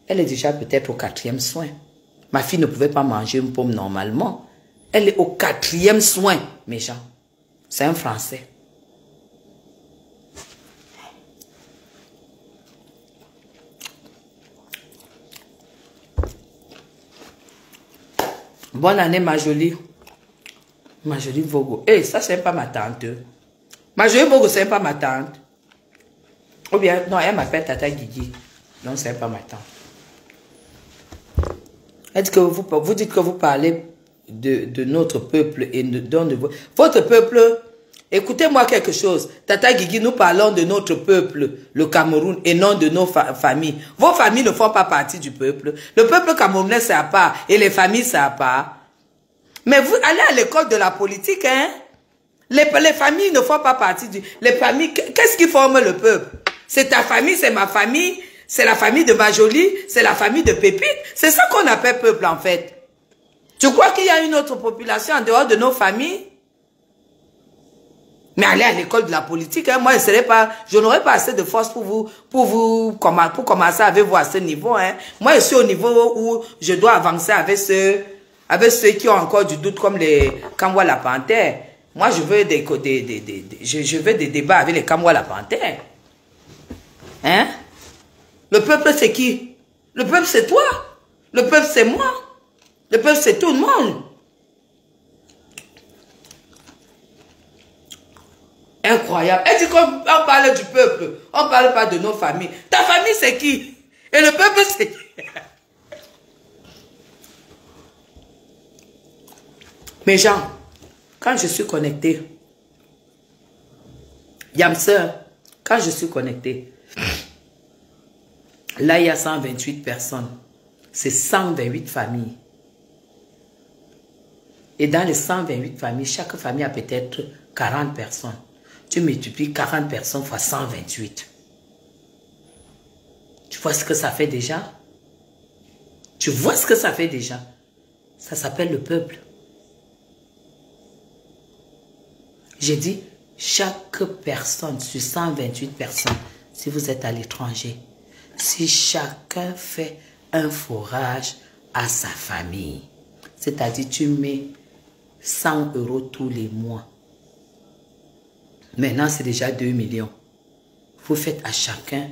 elle est déjà peut-être au 4e soin. Ma fille ne pouvait pas manger une pomme normalement. Elle est au 4e soin, mes gens. C'est un Français. Bonne année, ma jolie. Ma jolie Vogo. Eh, ça, c'est pas ma tante. Ma jolie Vogo, c'est pas ma tante. Ou bien, non, elle m'appelle Tata Guigui. Non, c'est pas ma tante. Elle dit que vous dites que vous parlez de notre peuple et votre peuple. Écoutez-moi quelque chose. Tata Guigui, nous parlons de notre peuple, le Cameroun, et non de nos familles. Vos familles ne font pas partie du peuple. Le peuple camerounais, c'est à part. Et les familles, c'est à part. Mais vous allez à l'école de la politique, hein? Les familles ne font pas partie du... Les familles, qu'est-ce qui forme le peuple? C'est ta famille, c'est ma famille, c'est la famille de ma jolie, c'est la famille de Pépite. C'est ça qu'on appelle peuple, en fait. Tu crois qu'il y a une autre population en dehors de nos familles? Mais allez à l'école de la politique, hein, moi, je n'aurais pas assez de force pour commencer avec vous à ce niveau, hein. Moi, je suis au niveau où je dois avancer avec ceux qui ont encore du doute, comme les Kamwa la Panthère. Moi, je veux des débats avec les Kamwa la Panthère. Hein? Le peuple, c'est qui? Le peuple, c'est toi. Le peuple, c'est moi. Le peuple, c'est tout le monde. Incroyable. Elle dit qu'on parle du peuple. On ne parle pas de nos familles. Ta famille, c'est qui? Et le peuple, c'est qui? Mes gens, quand je suis connecté, Yamseur, quand je suis connecté, là, il y a 128 personnes. C'est 128 familles. Et dans les 128 familles, chaque famille a peut-être 40 personnes. Tu multiplies 40 personnes fois 128. Tu vois ce que ça fait déjà? Tu vois ce que ça fait déjà? Ça s'appelle le peuple. J'ai dit, chaque personne sur 128 personnes, si vous êtes à l'étranger, si chacun fait un forage à sa famille, c'est-à-dire tu mets 100 € tous les mois. Maintenant, c'est déjà 2 millions. Vous faites à chacun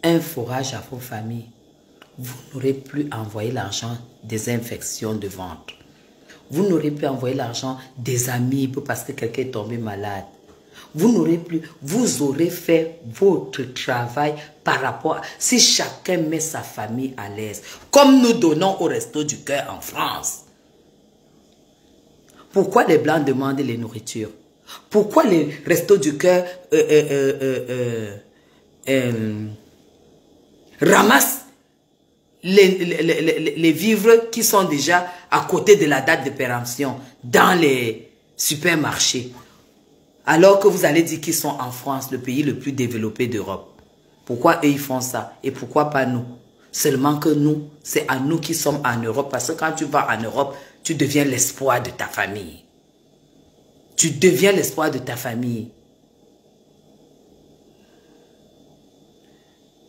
un forage à vos familles. Vous n'aurez plus envoyé l'argent des infections de ventre. Vous n'aurez plus envoyé l'argent des amibes parce que quelqu'un est tombé malade. Vous n'aurez plus, vous aurez fait votre travail par rapport à, si chacun met sa famille à l'aise, comme nous donnons au Resto du Cœur en France. Pourquoi les Blancs demandent les nourritures? Pourquoi les Restos du Cœur ramassent les vivres qui sont déjà à côté de la date de péremption dans les supermarchés? Alors que vous allez dire qu'ils sont en France, le pays le plus développé d'Europe. Pourquoi eux ils font ça? Et pourquoi pas nous? Seulement que nous, c'est à nous qui sommes en Europe. Parce que quand tu vas en Europe, tu deviens l'espoir de ta famille. Tu deviens l'espoir de ta famille.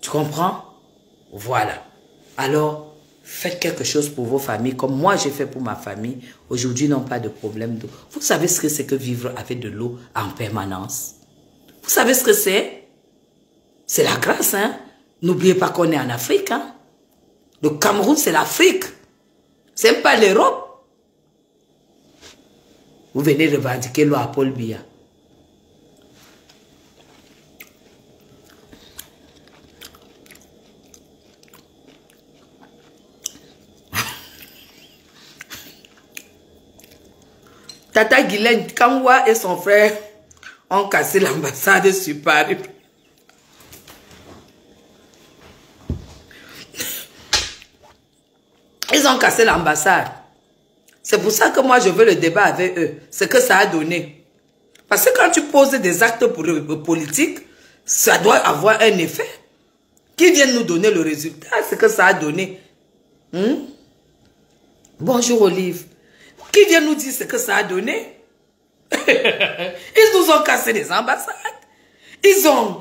Tu comprends? Voilà. Alors, faites quelque chose pour vos familles, comme moi j'ai fait pour ma famille. Aujourd'hui, ils n'ont pas de problème d'eau. Vous savez ce que c'est que vivre avec de l'eau en permanence? Vous savez ce que c'est? C'est la grâce, hein? N'oubliez pas qu'on est en Afrique, hein? Le Cameroun, c'est l'Afrique. C'est même pas l'Europe. Vous venez revendiquer l'eau à Paul Biya. Tata Guylaine, Kamwa et son frère ont cassé l'ambassade sur Paris. Ils ont cassé l'ambassade. C'est pour ça que moi je veux le débat avec eux. C'est que ça a donné. Parce que quand tu poses des actes politiques, ça doit avoir un effet. Qui vient nous donner le résultat, c'est que ça a donné. Bonjour Olive. Qui vient nous dire ce que ça a donné? Ils nous ont cassé les ambassades. Ils ont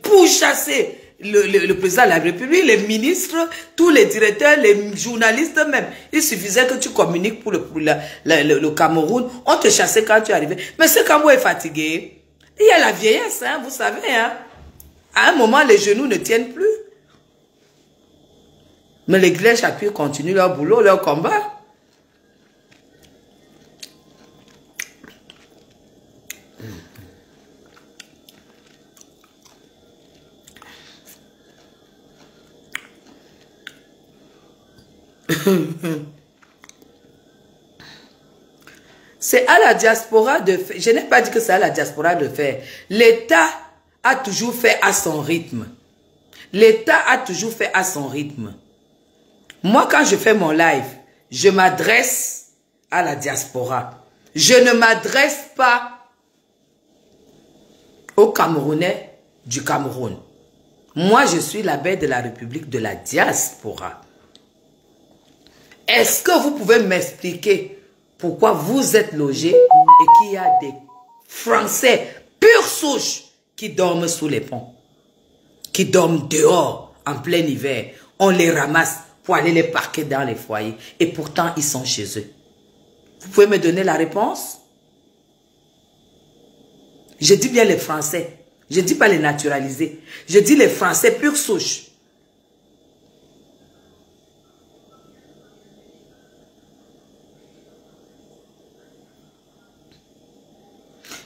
pourchassé le président de la République, les ministres, tous les directeurs, les journalistes même. Il suffisait que tu communiques pour le Cameroun. On te chassait quand tu arrivais. Mais ce Cameroun est fatigué. Il y a la vieillesse, hein, vous savez. Hein. À un moment, les genoux ne tiennent plus. Mais les Glèches à pu continuer leur boulot, leur combat. C'est à la diaspora de faire. Je n'ai pas dit que c'est à la diaspora de faire. L'État a toujours fait à son rythme. L'État a toujours fait à son rythme. Moi, quand je fais mon live, je m'adresse à la diaspora. Je ne m'adresse pas aux Camerounais du Cameroun. Moi, je suis la bête de la République de la diaspora. Est-ce que vous pouvez m'expliquer pourquoi vous êtes logés et qu'il y a des Français pure souche qui dorment sous les ponts, qui dorment dehors en plein hiver? On les ramasse pour aller les parquer dans les foyers et pourtant ils sont chez eux. Vous pouvez me donner la réponse? Je dis bien les Français. Je ne dis pas les naturalisés. Je dis les Français pure souche.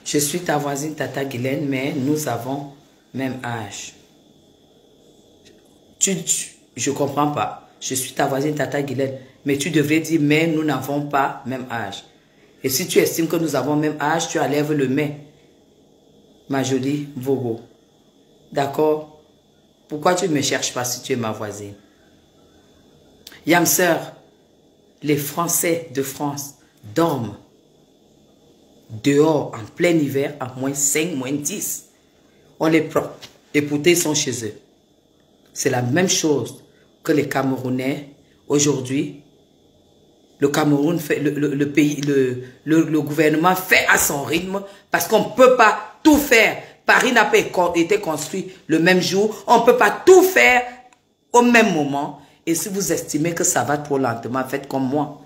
Je suis ta voisine Tata Guylaine, mais nous avons même âge. Je ne comprends pas. Je suis ta voisine Tata Guylaine, mais tu devrais dire mais nous n'avons pas même âge. Et si tu estimes que nous avons même âge, tu enlèves le mais. Ma jolie Vogo. D'accord? Pourquoi tu ne me cherches pas si tu es ma voisine? Yamseur, les Français de France dorment dehors en plein hiver à moins 5, moins 10. On les prend et pourtant ils sont chez eux. C'est la même chose que les Camerounais. Aujourd'hui, le Cameroun fait, le gouvernement fait à son rythme parce qu'on ne peut pas tout faire. Paris n'a pas été construit le même jour. On ne peut pas tout faire au même moment. Et si vous estimez que ça va trop lentement, faites comme moi.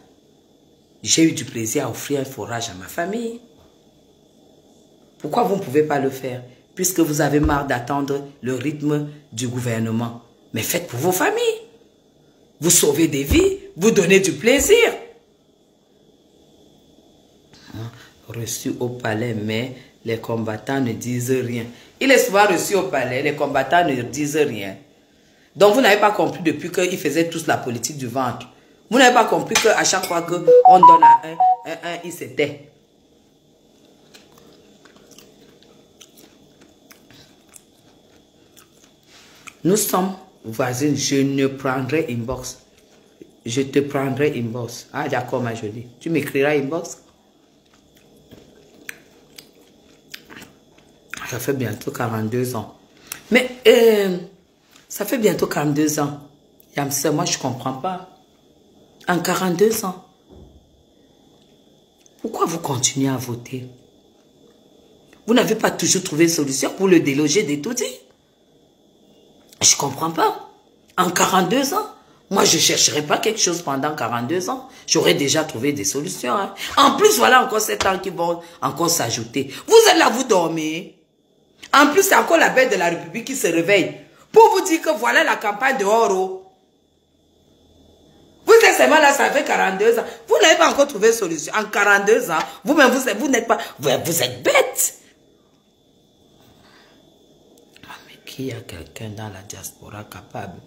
J'ai eu du plaisir à offrir un forage à ma famille. Pourquoi vous ne pouvez pas le faire? Puisque vous avez marre d'attendre le rythme du gouvernement. Mais faites pour vos familles. Vous sauvez des vies, vous donnez du plaisir. Reçu au palais, mais les combattants ne disent rien. Il est souvent reçu au palais, les combattants ne disent rien. Donc vous n'avez pas compris depuis qu'ils faisaient tous la politique du ventre. Vous n'avez pas compris qu'à chaque fois qu'on donne à un, il se tait. Nous sommes voisines, je ne prendrai inbox. Je te prendrai inbox. Ah d'accord ma jolie. Tu m'écriras inbox. Ça fait bientôt 42 ans. Mais Ça fait bientôt 42 ans. Yamsé, moi, je ne comprends pas. En 42 ans. Pourquoi vous continuez à voter? Vous n'avez pas toujours trouvé une solution pour le déloger des tout-dits? Je ne comprends pas. En 42 ans, moi, je ne chercherai pas quelque chose pendant 42 ans. J'aurais déjà trouvé des solutions. Hein. En plus, voilà encore 7 ans qui vont encore s'ajouter. Vous êtes là, vous dormez. En plus, c'est encore la bête de la République qui se réveille. Pour vous dire que voilà la campagne de Oro. Vous êtes seulement là, ça fait 42 ans. Vous n'avez pas encore trouvé de solution. En 42 ans, vous-même, vous n'êtes pas... Vous êtes bête. Ah, mais qui a quelqu'un dans la diaspora capable?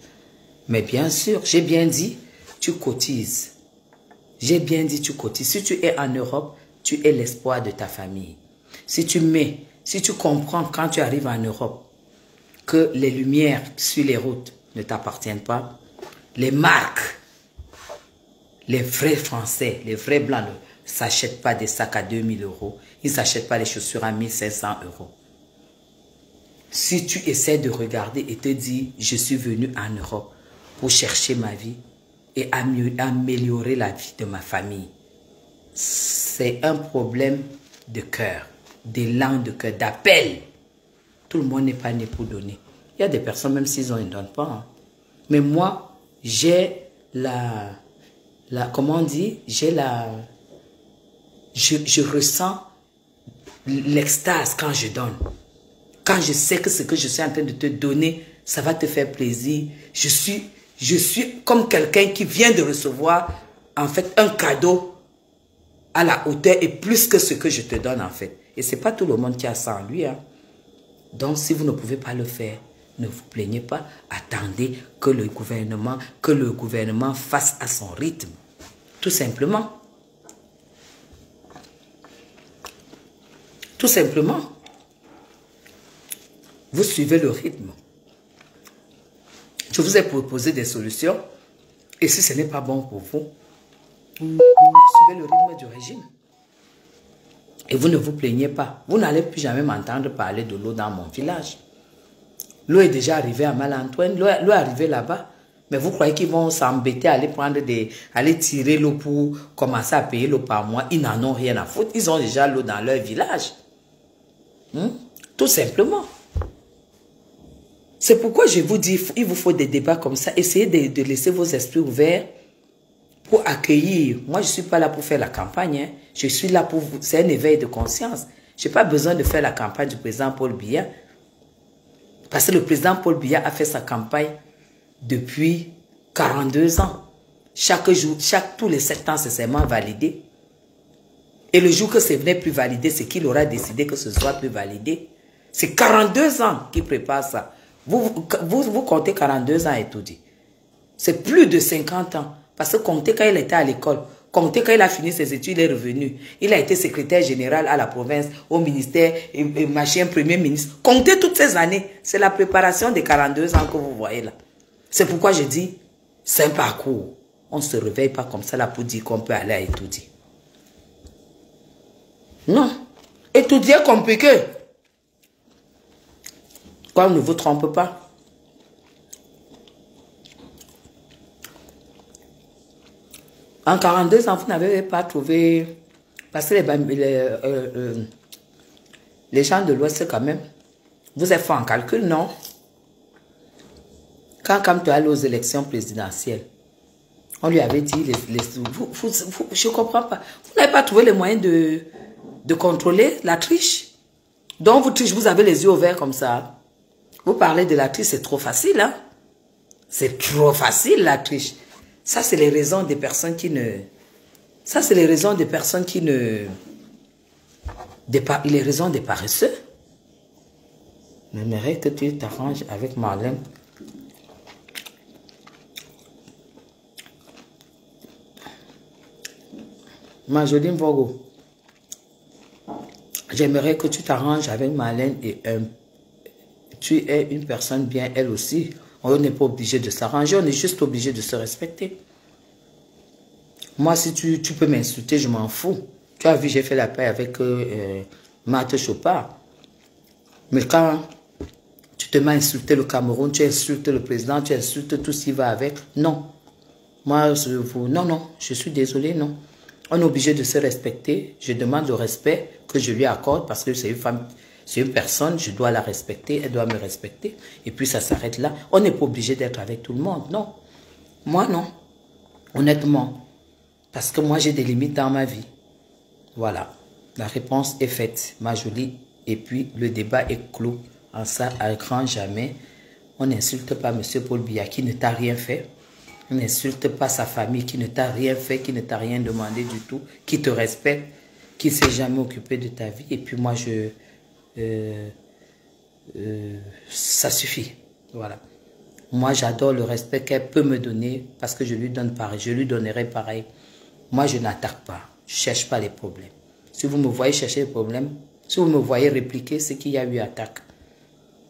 Mais bien sûr, j'ai bien dit, tu cotises. J'ai bien dit, tu cotises. Si tu es en Europe, tu es l'espoir de ta famille. Si tu comprends quand tu arrives en Europe que les lumières sur les routes ne t'appartiennent pas, les marques, les vrais Français, les vrais Blancs ne s'achètent pas des sacs à 2000 €. Ils ne s'achètent pas les chaussures à 1500 €. Si tu essaies de regarder et te dire, je suis venu en Europe pour chercher ma vie et améliorer la vie de ma famille, c'est un problème de cœur, d'élan de cœur, d'appel. Tout le monde n'est pas né pour donner. Il y a des personnes, même s'ils ont, ils ne donnent pas. Hein. Mais moi, j'ai comment on dit, je ressens l'extase quand je donne. Quand je sais que ce que je suis en train de te donner, ça va te faire plaisir. Je suis comme quelqu'un qui vient de recevoir, en fait, un cadeau à la hauteur et plus que ce que je te donne, en fait. Et ce n'est pas tout le monde qui a ça en lui. Hein. Donc, si vous ne pouvez pas le faire, ne vous plaignez pas. Attendez que le gouvernement fasse à son rythme. Tout simplement. Tout simplement. Vous suivez le rythme. Je vous ai proposé des solutions. Et si ce n'est pas bon pour vous, vous suivez le rythme du régime. Et vous ne vous plaignez pas. Vous n'allez plus jamais m'entendre parler de l'eau dans mon village. L'eau est déjà arrivée à Malantoine. L'eau est arrivée là-bas. Mais vous croyez qu'ils vont s'embêter à aller tirer l'eau pour commencer à payer l'eau par mois? Ils n'en ont rien à foutre. Ils ont déjà l'eau dans leur village. Tout simplement. C'est pourquoi je vous dis, il vous faut des débats comme ça. Essayez de laisser vos esprits ouverts pour accueillir. Moi, je ne suis pas là pour faire la campagne. Hein. Je suis là pour vous. C'est un éveil de conscience. Je n'ai pas besoin de faire la campagne du président Paul Biya. Parce que le président Paul Biya a fait sa campagne depuis 42 ans. Chaque jour, tous les 7 ans, c'est seulement validé. Et le jour que ce n'est plus validé, c'est qu'il aura décidé que ce soit plus validé. C'est 42 ans qu'il prépare ça. Vous comptez 42 ans et tout dit. C'est plus de 50 ans. Parce que comptez quand il était à l'école. Comptez quand il a fini ses études, il est revenu. Il a été secrétaire général à la province, au ministère, et machin, premier ministre. Comptez toutes ces années. C'est la préparation des 42 ans que vous voyez là. C'est pourquoi je dis, c'est un parcours. On ne se réveille pas comme ça là pour dire qu'on peut aller à étudier. Non. Étudier est compliqué. Quoi, ne vous trompe pas. En 42 ans, vous n'avez pas trouvé... Parce que les gens de l'Ouest, quand même, vous êtes fait en calcul, non? Quand tu allais aux élections présidentielles, on lui avait dit, je ne comprends pas. Vous n'avez pas trouvé les moyens de contrôler la triche. Donc, vous trichez, vous avez les yeux ouverts comme ça. Vous parlez de la triche, c'est trop facile, hein? C'est trop facile, la triche. Ça, c'est les raisons des personnes qui ne... Ça, c'est les raisons des personnes qui ne... Les raisons des paresseux. J'aimerais que tu t'arranges avec Marlène. Marjolaine Vogo. J'aimerais que tu t'arranges avec Marlène et tu es une personne bien, elle aussi. On n'est pas obligé de s'arranger, on est juste obligé de se respecter. Moi, si tu peux m'insulter, je m'en fous. Tu as vu, j'ai fait la paix avec Marthe Chopard. Mais quand tu te te mets à insulter le Cameroun, tu insultes le président, tu insultes tout ce qui va avec. Non. Moi, non, je suis désolé, non. On est obligé de se respecter. Je demande le respect que je lui accorde parce que c'est une femme, c'est une personne, je dois la respecter, elle doit me respecter. Et puis ça s'arrête là. On n'est pas obligé d'être avec tout le monde, non. Moi, non. Honnêtement. Parce que moi, j'ai des limites dans ma vie. Voilà. La réponse est faite, ma jolie. Et puis, le débat est clos. En ça, à grand jamais. On n'insulte pas M. Paul Biya qui ne t'a rien fait. On n'insulte pas sa famille qui ne t'a rien fait, qui ne t'a rien demandé du tout, qui te respecte, qui ne s'est jamais occupé de ta vie. Et puis moi, ça suffit. Voilà. Moi, j'adore le respect qu'elle peut me donner parce que je lui donne pareil. Je lui donnerai pareil. Moi, je n'attaque pas. Je ne cherche pas les problèmes. Si vous me voyez chercher les problèmes, si vous me voyez répliquer, c'est qu'il y a eu attaque.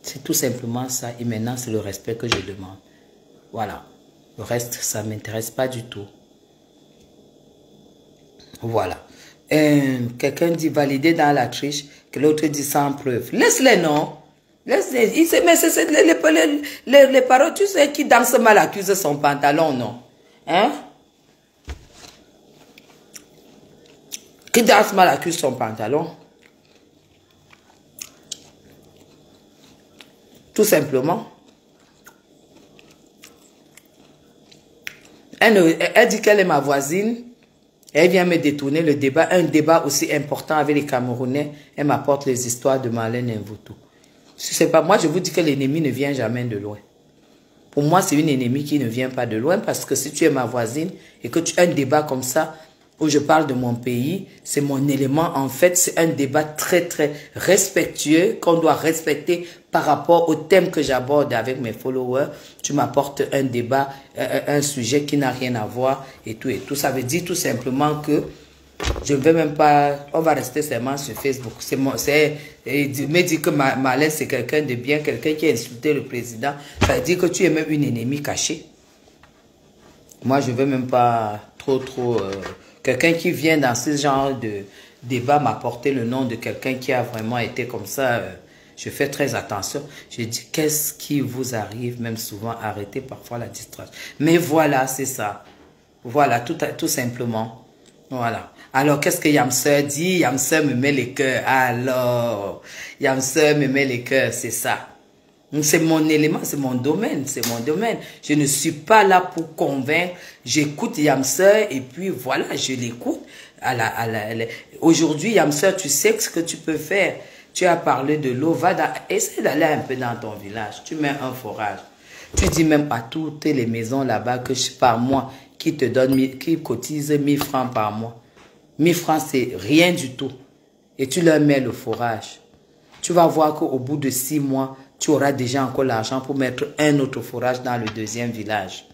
C'est tout simplement ça. Et maintenant, c'est le respect que je demande. Voilà. Le reste, ça ne m'intéresse pas du tout. Voilà. Quelqu'un dit valider dans la triche, que l'autre dit sans preuve. Laisse-les, non. Laisse-les. Mais c'est les paroles, tu sais, qui dansent mal accusent son pantalon, non. Hein? Qui danse mal accuse son pantalon. Tout simplement. Elle dit qu'elle est ma voisine. Elle vient me détourner le débat. Un débat aussi important avec les Camerounais. Elle m'apporte les histoires de Marlène Mvuto. Je sais pas, moi je vous dis que l'ennemi ne vient jamais de loin. Pour moi, c'est une ennemie qui ne vient pas de loin parce que si tu es ma voisine et que tu as un débat comme ça, où je parle de mon pays, c'est mon élément. En fait, c'est un débat très, très respectueux qu'on doit respecter par rapport au thème que j'aborde avec mes followers. Tu m'apportes un débat, un sujet qui n'a rien à voir et tout et tout. Ça veut dire tout simplement que je ne vais même pas, on va rester seulement sur Facebook. Me dire que Marlène, c'est quelqu'un de bien, quelqu'un qui a insulté le président. Ça veut dire que tu es même une ennemie cachée. Moi, je ne veux même pas trop... quelqu'un qui vient dans ce genre de débat m'apporter le nom de quelqu'un qui a vraiment été comme ça. Je fais très attention. Je dis, qu'est-ce qui vous arrive? Même souvent, arrêtez parfois la distraction. Mais voilà, c'est ça. Voilà, tout simplement. Voilà. Alors, qu'est-ce que Yamseur dit? Yamseur me met les cœurs. Alors, Yamseur me met les cœurs, c'est ça. C'est mon élément, c'est mon domaine, c'est mon domaine. Je ne suis pas là pour convaincre. J'écoute Yamseur et puis voilà, je l'écoute. Aujourd'hui, Yamseur, tu sais ce que tu peux faire. Tu as parlé de l'eau, essaie d'aller un peu dans ton village. Tu mets un forage. Tu dis même à toutes les maisons là-bas que par mois, qui te donne, qui cotise 1000 francs par mois. 1000 francs, c'est rien du tout. Et tu leur mets le forage. Tu vas voir qu'au bout de 6 mois, tu auras déjà encore l'argent pour mettre un autre forage dans le deuxième village.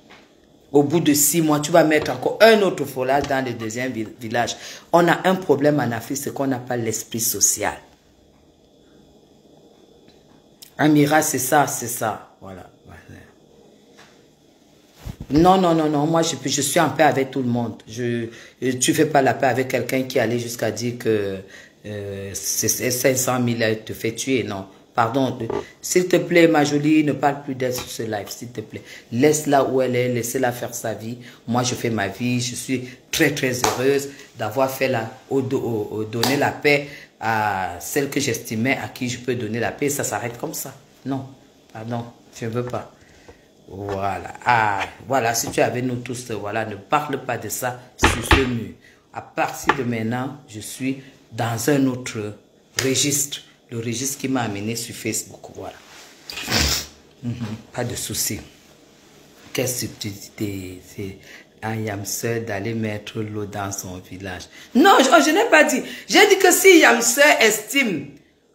Au bout de 6 mois, tu vas mettre encore un autre forage dans le deuxième village. On a un problème en Afrique, c'est qu'on n'a pas l'esprit social. Amira, c'est ça, c'est ça. Voilà. Non, non, non, non. Moi, je suis en paix avec tout le monde. Tu ne fais pas la paix avec quelqu'un qui allait jusqu'à dire que 500 000 te fait tuer. Non. Pardon. S'il te plaît, ma jolie, ne parle plus d'elle sur ce live, s'il te plaît. Laisse-la où elle est, laissez-la faire sa vie. Moi, je fais ma vie. Je suis très, très heureuse d'avoir fait donner la paix à celle que j'estimais à qui je peux donner la paix. Ça s'arrête comme ça. Non. Pardon. Je ne veux pas. Voilà. Ah, voilà, si tu es avec nous tous, voilà, ne parle pas de ça sur ce mur. À partir de maintenant, je suis dans un autre registre. Le registre qui m'a amené sur Facebook. Voilà. Pas de souci. Quelle subtilité. C'est à Yamseur d'aller mettre l'eau dans son village. Non, je n'ai pas dit. J'ai dit que si Yamseur estime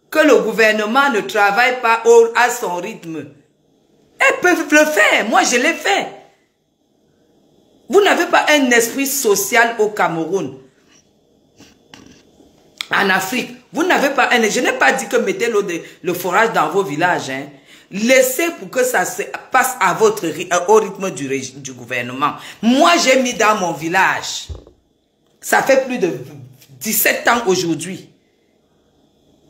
que le gouvernement ne travaille pas à son rythme, elles peuvent le faire. Moi, je l'ai fait. Vous n'avez pas un esprit social au Cameroun. En Afrique. Vous n'avez pas un... Je n'ai pas dit que mettez le forage dans vos villages. Hein. Laissez pour que ça se passe à au rythme du gouvernement. Moi, j'ai mis dans mon village. Ça fait plus de 17 ans aujourd'hui.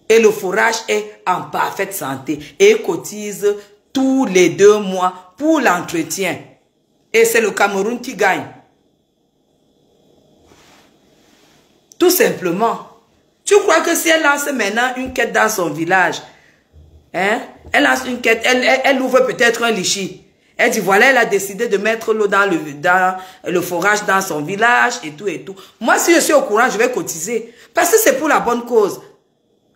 Et le fourrage est en parfaite santé. Et cotise tous les 2 mois pour l'entretien. Et c'est le Cameroun qui gagne. Tout simplement. Tu crois que si elle lance maintenant une quête dans son village, hein, elle lance une quête, elle ouvre peut-être un lichi. Elle dit, voilà, elle a décidé de mettre l'eau dans le forage dans son village et tout et tout. Moi, si je suis au courant, je vais cotiser. Parce que c'est pour la bonne cause.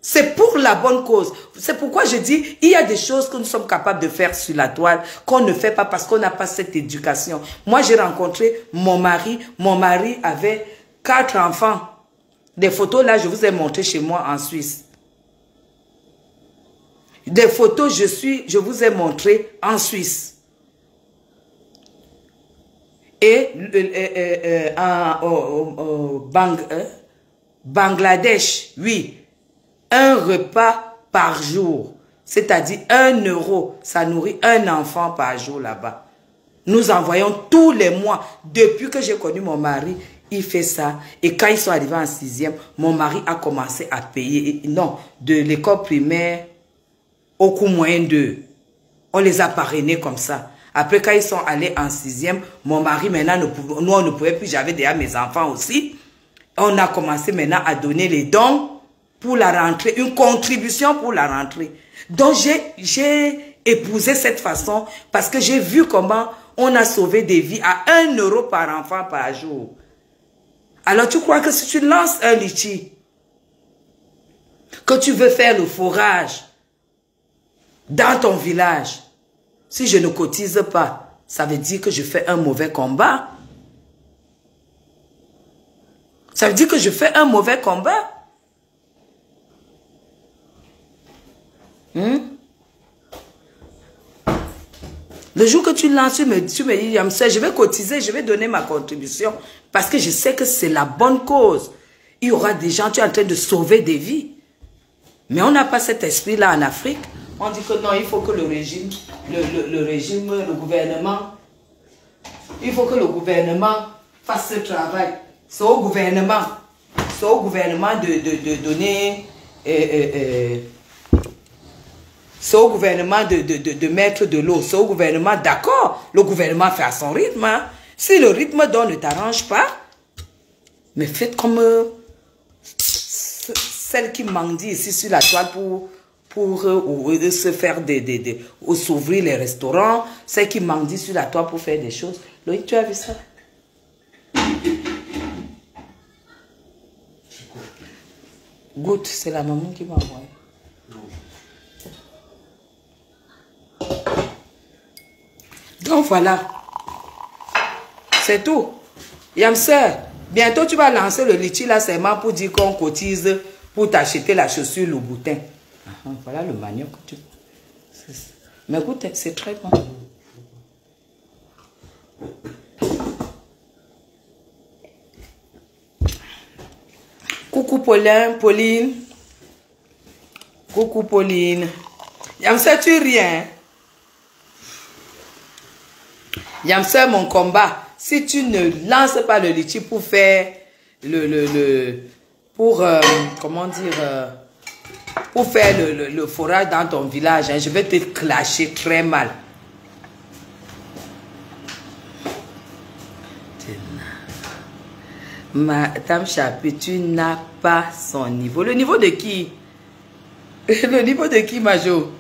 C'est pour la bonne cause. C'est pourquoi je dis, il y a des choses que nous sommes capables de faire sur la toile qu'on ne fait pas parce qu'on n'a pas cette éducation. Moi, j'ai rencontré mon mari. Mon mari avait 4 enfants. Des photos, là, je vous ai montré chez moi en Suisse. Des photos, je vous ai montré en Suisse. Et au Bangladesh, oui, un repas par jour, c'est-à-dire 1 €, ça nourrit un enfant par jour là-bas. Nous envoyons tous les mois, depuis que j'ai connu mon mari, il fait ça. Et quand ils sont arrivés en 6e, mon mari a commencé à payer, non, de l'école primaire au coût moyen 2. On les a parrainés comme ça. Après, quand ils sont allés en 6e, mon mari, maintenant, nous, on ne pouvait plus, j'avais déjà mes enfants aussi. On a commencé maintenant à donner les dons pour la rentrée, une contribution pour la rentrée. Donc, j'ai épousé cette façon parce que j'ai vu comment on a sauvé des vies à 1 € par enfant par jour. Alors, tu crois que si tu lances un litchi, que tu veux faire le forage dans ton village, si je ne cotise pas, ça veut dire que je fais un mauvais combat. Ça veut dire que je fais un mauvais combat. Le jour que tu lances, tu me dis, je vais cotiser, je vais donner ma contribution. Parce que je sais que c'est la bonne cause. Il y aura des gens, tu es en train de sauver des vies. Mais on n'a pas cet esprit-là en Afrique. On dit que non, il faut que le régime, le gouvernement, il faut que le gouvernement fasse ce travail. C'est au gouvernement de donner, c'est au gouvernement de mettre de l'eau. C'est au gouvernement, d'accord, le gouvernement fait à son rythme. Hein. Si le rythme dont ne t'arrange pas, mais faites comme celle qui mendie ici sur la toile pour se faire ou s'ouvrir les restaurants, celle qui mendie sur la toile pour faire des choses. Loïc, tu as vu ça? Goûte, c'est la maman qui m'a envoyé. Donc voilà, c'est tout. Yamseur, bientôt tu vas lancer le litchi là seulement pour dire qu'on cotise pour t'acheter la chaussure Louboutin. Voilà le manioc que tu... Mais écoute, c'est très bon. Coucou Pauline. Coucou Pauline. Yamseur, tu rien. Yamseur, mon combat. Si tu ne lances pas le litchi pour faire comment dire, pour faire le forage dans ton village, hein, je vais te clasher très mal. Madame Chapi, tu n'as pas son niveau. Le niveau de qui? Le niveau de qui, Majo?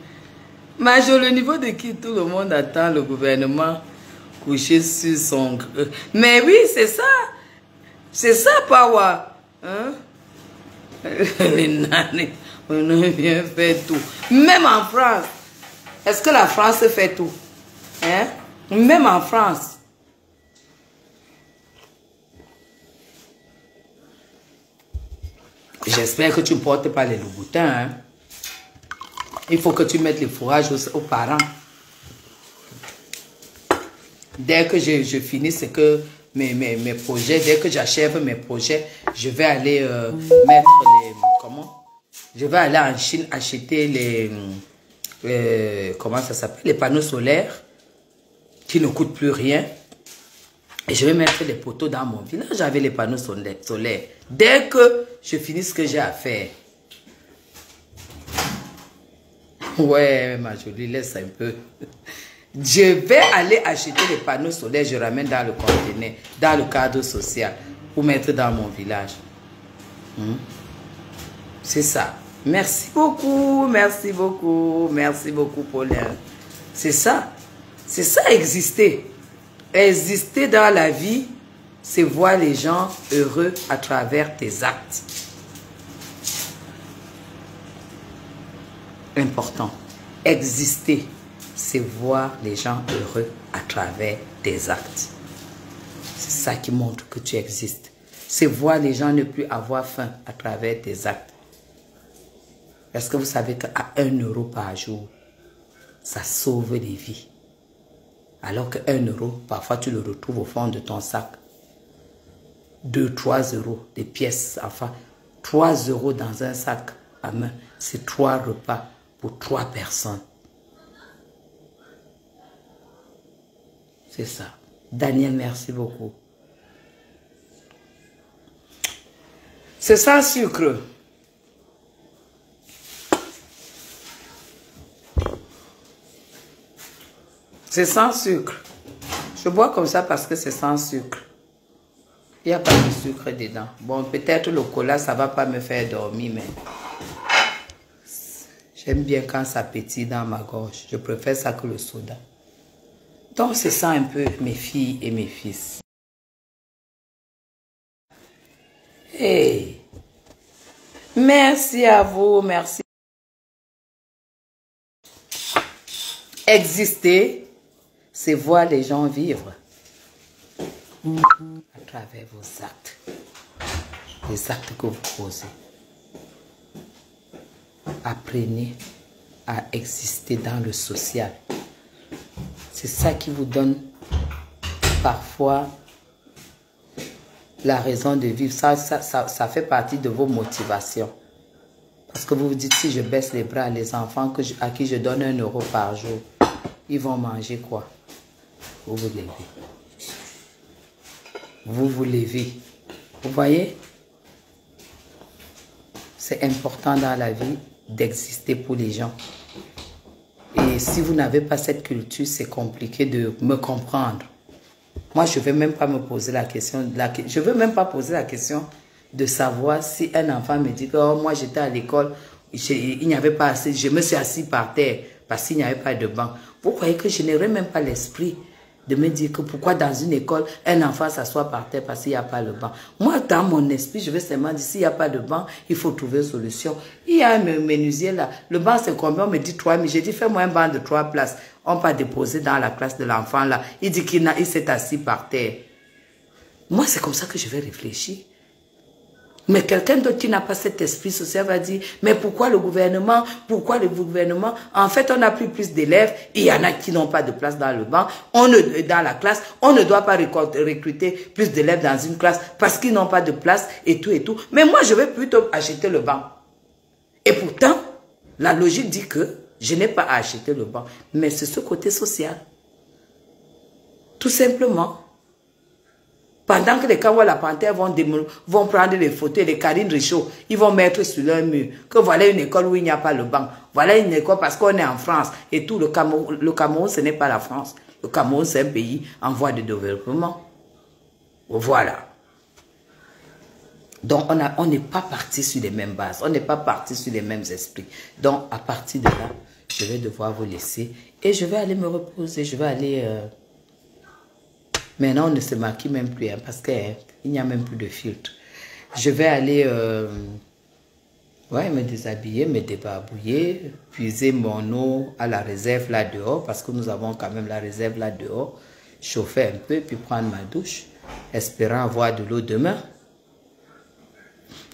Majo, le niveau de qui? Tout le monde attend le gouvernement couché sur son... Mais oui, c'est ça. C'est ça, Pawa. Hein? Les nanés, on a bien fait tout. Même en France. Est-ce que la France fait tout? Hein? Même en France. J'espère que tu ne portes pas les loups-boutins. Hein? Il faut que tu mettes les fourrages aux parents. Dès que je finisse mes projets, dès que j'achève mes projets, je vais aller mettre les... Comment? Je vais aller en Chine acheter les comment ça s'appelle? Les panneaux solaires qui ne coûtent plus rien. Et je vais mettre les poteaux dans mon village avec les panneaux solaires. Dès que je finis ce que j'ai à faire. Ouais, ma jolie, laisse un peu. Je vais aller acheter les panneaux solaires, je ramène dans le conteneur, dans le cadre social, pour mettre dans mon village. C'est ça. Merci beaucoup, Paulin. C'est ça. C'est ça, exister. Exister dans la vie, c'est voir les gens heureux à travers tes actes. Important. Exister, c'est voir les gens heureux à travers tes actes. C'est ça qui montre que tu existes. C'est voir les gens ne plus avoir faim à travers tes actes. Est-ce que vous savez qu'à 1 euro par jour, ça sauve des vies? Alors que 1 euro, parfois tu le retrouves au fond de ton sac. 2, 3 euros, des pièces, enfin, 3 euros dans un sac à main, c'est 3 repas pour 3 personnes. C'est ça. Daniel, merci beaucoup. C'est sans sucre. C'est sans sucre. Je bois comme ça parce que c'est sans sucre. Il n'y a pas de sucre dedans. Bon, peut-être le cola, ça ne va pas me faire dormir, mais j'aime bien quand ça pétille dans ma gorge. Je préfère ça que le soda. Donc, c'est ça un peu mes filles et mes fils. Hey. Merci à vous, merci. Exister, c'est voir les gens vivre à travers vos actes, les actes que vous posez. Apprenez à exister dans le social. C'est ça qui vous donne parfois la raison de vivre. Ça fait partie de vos motivations. Parce que vous vous dites, si je baisse les bras, les enfants à qui je donne 1 euro par jour, ils vont manger quoi? Vous vous levez. Vous vous levez. Vous voyez? C'est important dans la vie d'exister pour les gens. Et si vous n'avez pas cette culture, c'est compliqué de me comprendre. Moi, je ne vais même pas me poser la question. Je ne veux même pas poser la question de savoir si un enfant me dit que oh, moi j'étais à l'école, il n'y avait pas assez, je me suis assis par terre parce qu'il n'y avait pas de banc. Vous croyez que je n'aurais même pas l'esprit de me dire que pourquoi dans une école, un enfant s'assoit par terre parce qu'il n'y a pas le banc. Moi, dans mon esprit, je vais seulement dire, s'il n'y a pas de banc, il faut trouver une solution. Il y a un menuisier là, le banc c'est combien? On me dit 3 000. J'ai dit, fais-moi un banc de 3 places. On va déposer dans la classe de l'enfant là. Il dit qu'il s'est assis par terre. Moi, c'est comme ça que je vais réfléchir. Mais quelqu'un d'autre qui n'a pas cet esprit social va dire, mais pourquoi le gouvernement? Pourquoi le gouvernement? En fait, on a pris plus d'élèves. Il y en a qui n'ont pas de place dans le banc, dans la classe. On ne doit pas recruter plus d'élèves dans une classe parce qu'ils n'ont pas de place et tout et tout. Mais moi, je vais plutôt acheter le banc. Et pourtant, la logique dit que je n'ai pas à acheter le banc. Mais c'est ce côté social. Tout simplement. Pendant que les Kawa Panthère vont prendre les photos, les Karine Richaud, ils vont mettre sur leur mur que voilà une école où il n'y a pas le banc. Voilà une école parce qu'on est en France. Et tout le Cameroun, ce n'est pas la France. Le Cameroun, c'est un pays en voie de développement. Voilà. Donc, on n'est pas parti sur les mêmes bases. On n'est pas parti sur les mêmes esprits. Donc, à partir de là, je vais devoir vous laisser. Et je vais aller me reposer. Je vais aller... Maintenant, on ne se maquille même plus, hein, parce qu'il n'y a même plus de filtre. Je vais aller me déshabiller, me débarbouiller, puiser mon eau à la réserve là dehors, parce que nous avons quand même la réserve là dehors, chauffer un peu, puis prendre ma douche, espérant avoir de l'eau demain.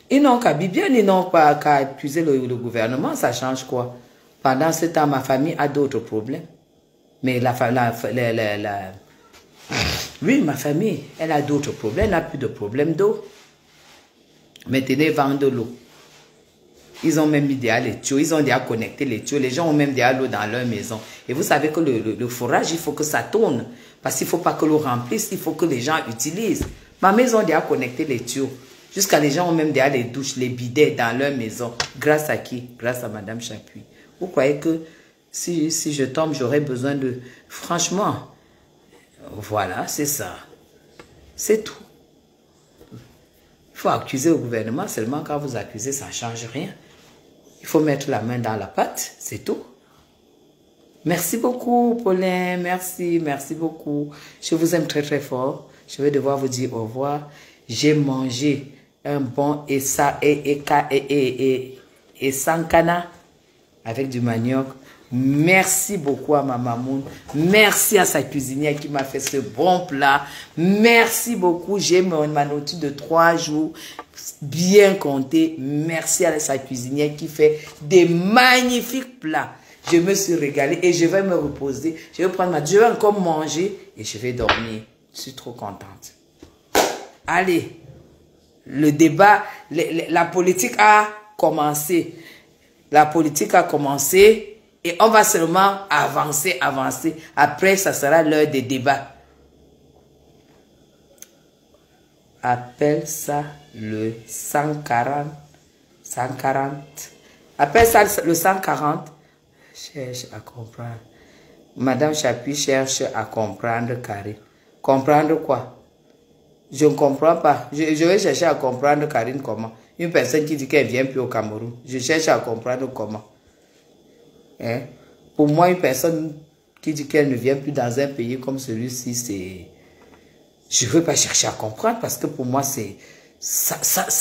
Ils n'ont qu'à bien, ils n'ont pas qu'à puiser le gouvernement, ça change quoi? Pendant ce temps, ma famille a d'autres problèmes. Mais oui, ma famille, elle a d'autres problèmes, elle n'a plus de problème d'eau. Maintenant, ils vendent de l'eau. Ils ont même mis déjà les tuyaux, ils ont déjà connecté les tuyaux. Les gens ont même déjà l'eau dans leur maison. Et vous savez que le forage, il faut que ça tourne. Parce qu'il ne faut pas que l'eau remplisse, il faut que les gens utilisent. Ma maison a déjà connecté les tuyaux. Jusqu'à les gens ont même déjà les douches, les bidets dans leur maison. Grâce à qui? Grâce à Madame Chapuis. Vous croyez que si je tombe, j'aurais besoin de... Franchement, voilà, c'est ça. C'est tout. Il faut accuser au gouvernement, seulement quand vous accusez, ça ne change rien. Il faut mettre la main dans la pâte, c'est tout. Merci beaucoup, Paulin. Merci beaucoup. Je vous aime très, très fort. Je vais devoir vous dire au revoir. J'ai mangé un bon sankana avec du manioc. Merci beaucoup à ma maman. Merci à sa cuisinière qui m'a fait ce bon plat. Merci beaucoup. J'ai ma nourriture de 3 jours bien comptée. Merci à sa cuisinière qui fait des magnifiques plats. Je me suis régalée et je vais me reposer. Je vais prendre je vais encore manger et je vais dormir. Je suis trop contente. Allez, le débat, la politique a commencé. La politique a commencé et on va seulement avancer. Après, ça sera l'heure des débats. Appelle ça le 140. Appelle ça le 140. Cherche à comprendre. Madame Chapuis cherche à comprendre Karine. Comprendre quoi? Je ne comprends pas. Je vais chercher à comprendre Karine comment? Une personne qui dit qu'elle ne vient plus au Cameroun. Je cherche à comprendre comment. Hein? Pour moi, une personne qui dit qu'elle ne vient plus dans un pays comme celui-ci, c'est... Je ne veux pas chercher à comprendre parce que pour moi, c'est... Ça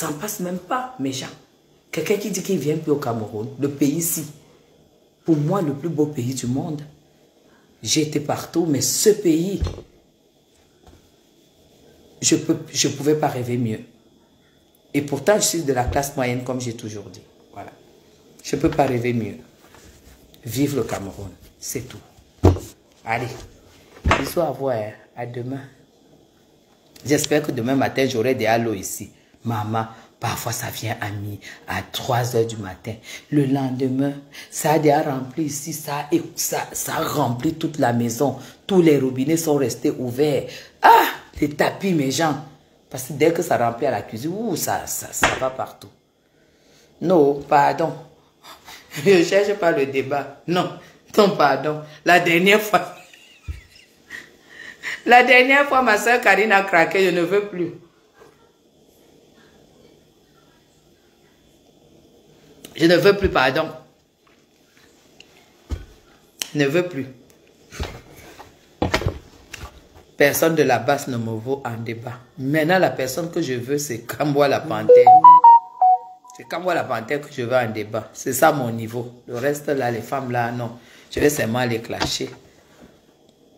ne passe même pas, mes gens. Quelqu'un qui dit qu'il ne vient plus au Cameroun, le pays-ci. Pour moi, le plus beau pays du monde. J'ai été partout, mais ce pays, je ne pouvais pas rêver mieux. Et pourtant, je suis de la classe moyenne, comme j'ai toujours dit. Voilà. Je ne peux pas rêver mieux. Vive le Cameroun, c'est tout. Allez, bisous à vous, hein. À demain. J'espère que demain matin, j'aurai des halos ici. Maman, parfois ça vient à 3 h du matin. Le lendemain, ça a déjà rempli ici, ça remplit toute la maison. Tous les robinets sont restés ouverts. Ah, les tapis, mes gens. Parce que dès que ça remplit à la cuisine, ça va partout. Non, pardon. Je ne cherche pas le débat. Non, pardon. La dernière fois, ma soeur Karine a craqué, je ne veux plus. Je ne veux plus, pardon. Je ne veux plus. Personne de la base ne me vaut en débat. Maintenant, la personne que je veux, c'est Kamwa la Panthère. C'est Kamwa la Panthère que je veux en débat. C'est ça mon niveau. Le reste, là, les femmes, là, non. Je vais seulement les clasher.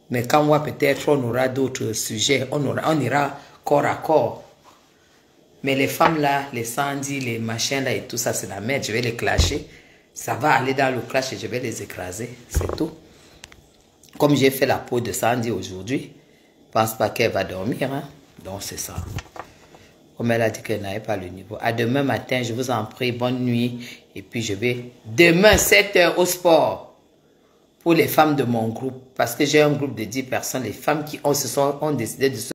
Mais Kamwa, peut-être, on aura d'autres sujets. On ira corps à corps. Mais les femmes là, les Sandy, les machins là et tout ça, c'est la merde. Je vais les clasher. Ça va aller dans le clash et je vais les écraser. C'est tout. Comme j'ai fait la peau de Sandy aujourd'hui, je pense pas qu'elle va dormir. Hein? Donc c'est ça. Comme elle a dit qu'elle n'avait pas le niveau. À demain matin, je vous en prie. Bonne nuit. Et puis je vais demain 7 h au sport. Pour les femmes de mon groupe. Parce que j'ai un groupe de 10 personnes. Les femmes qui ont décidé de se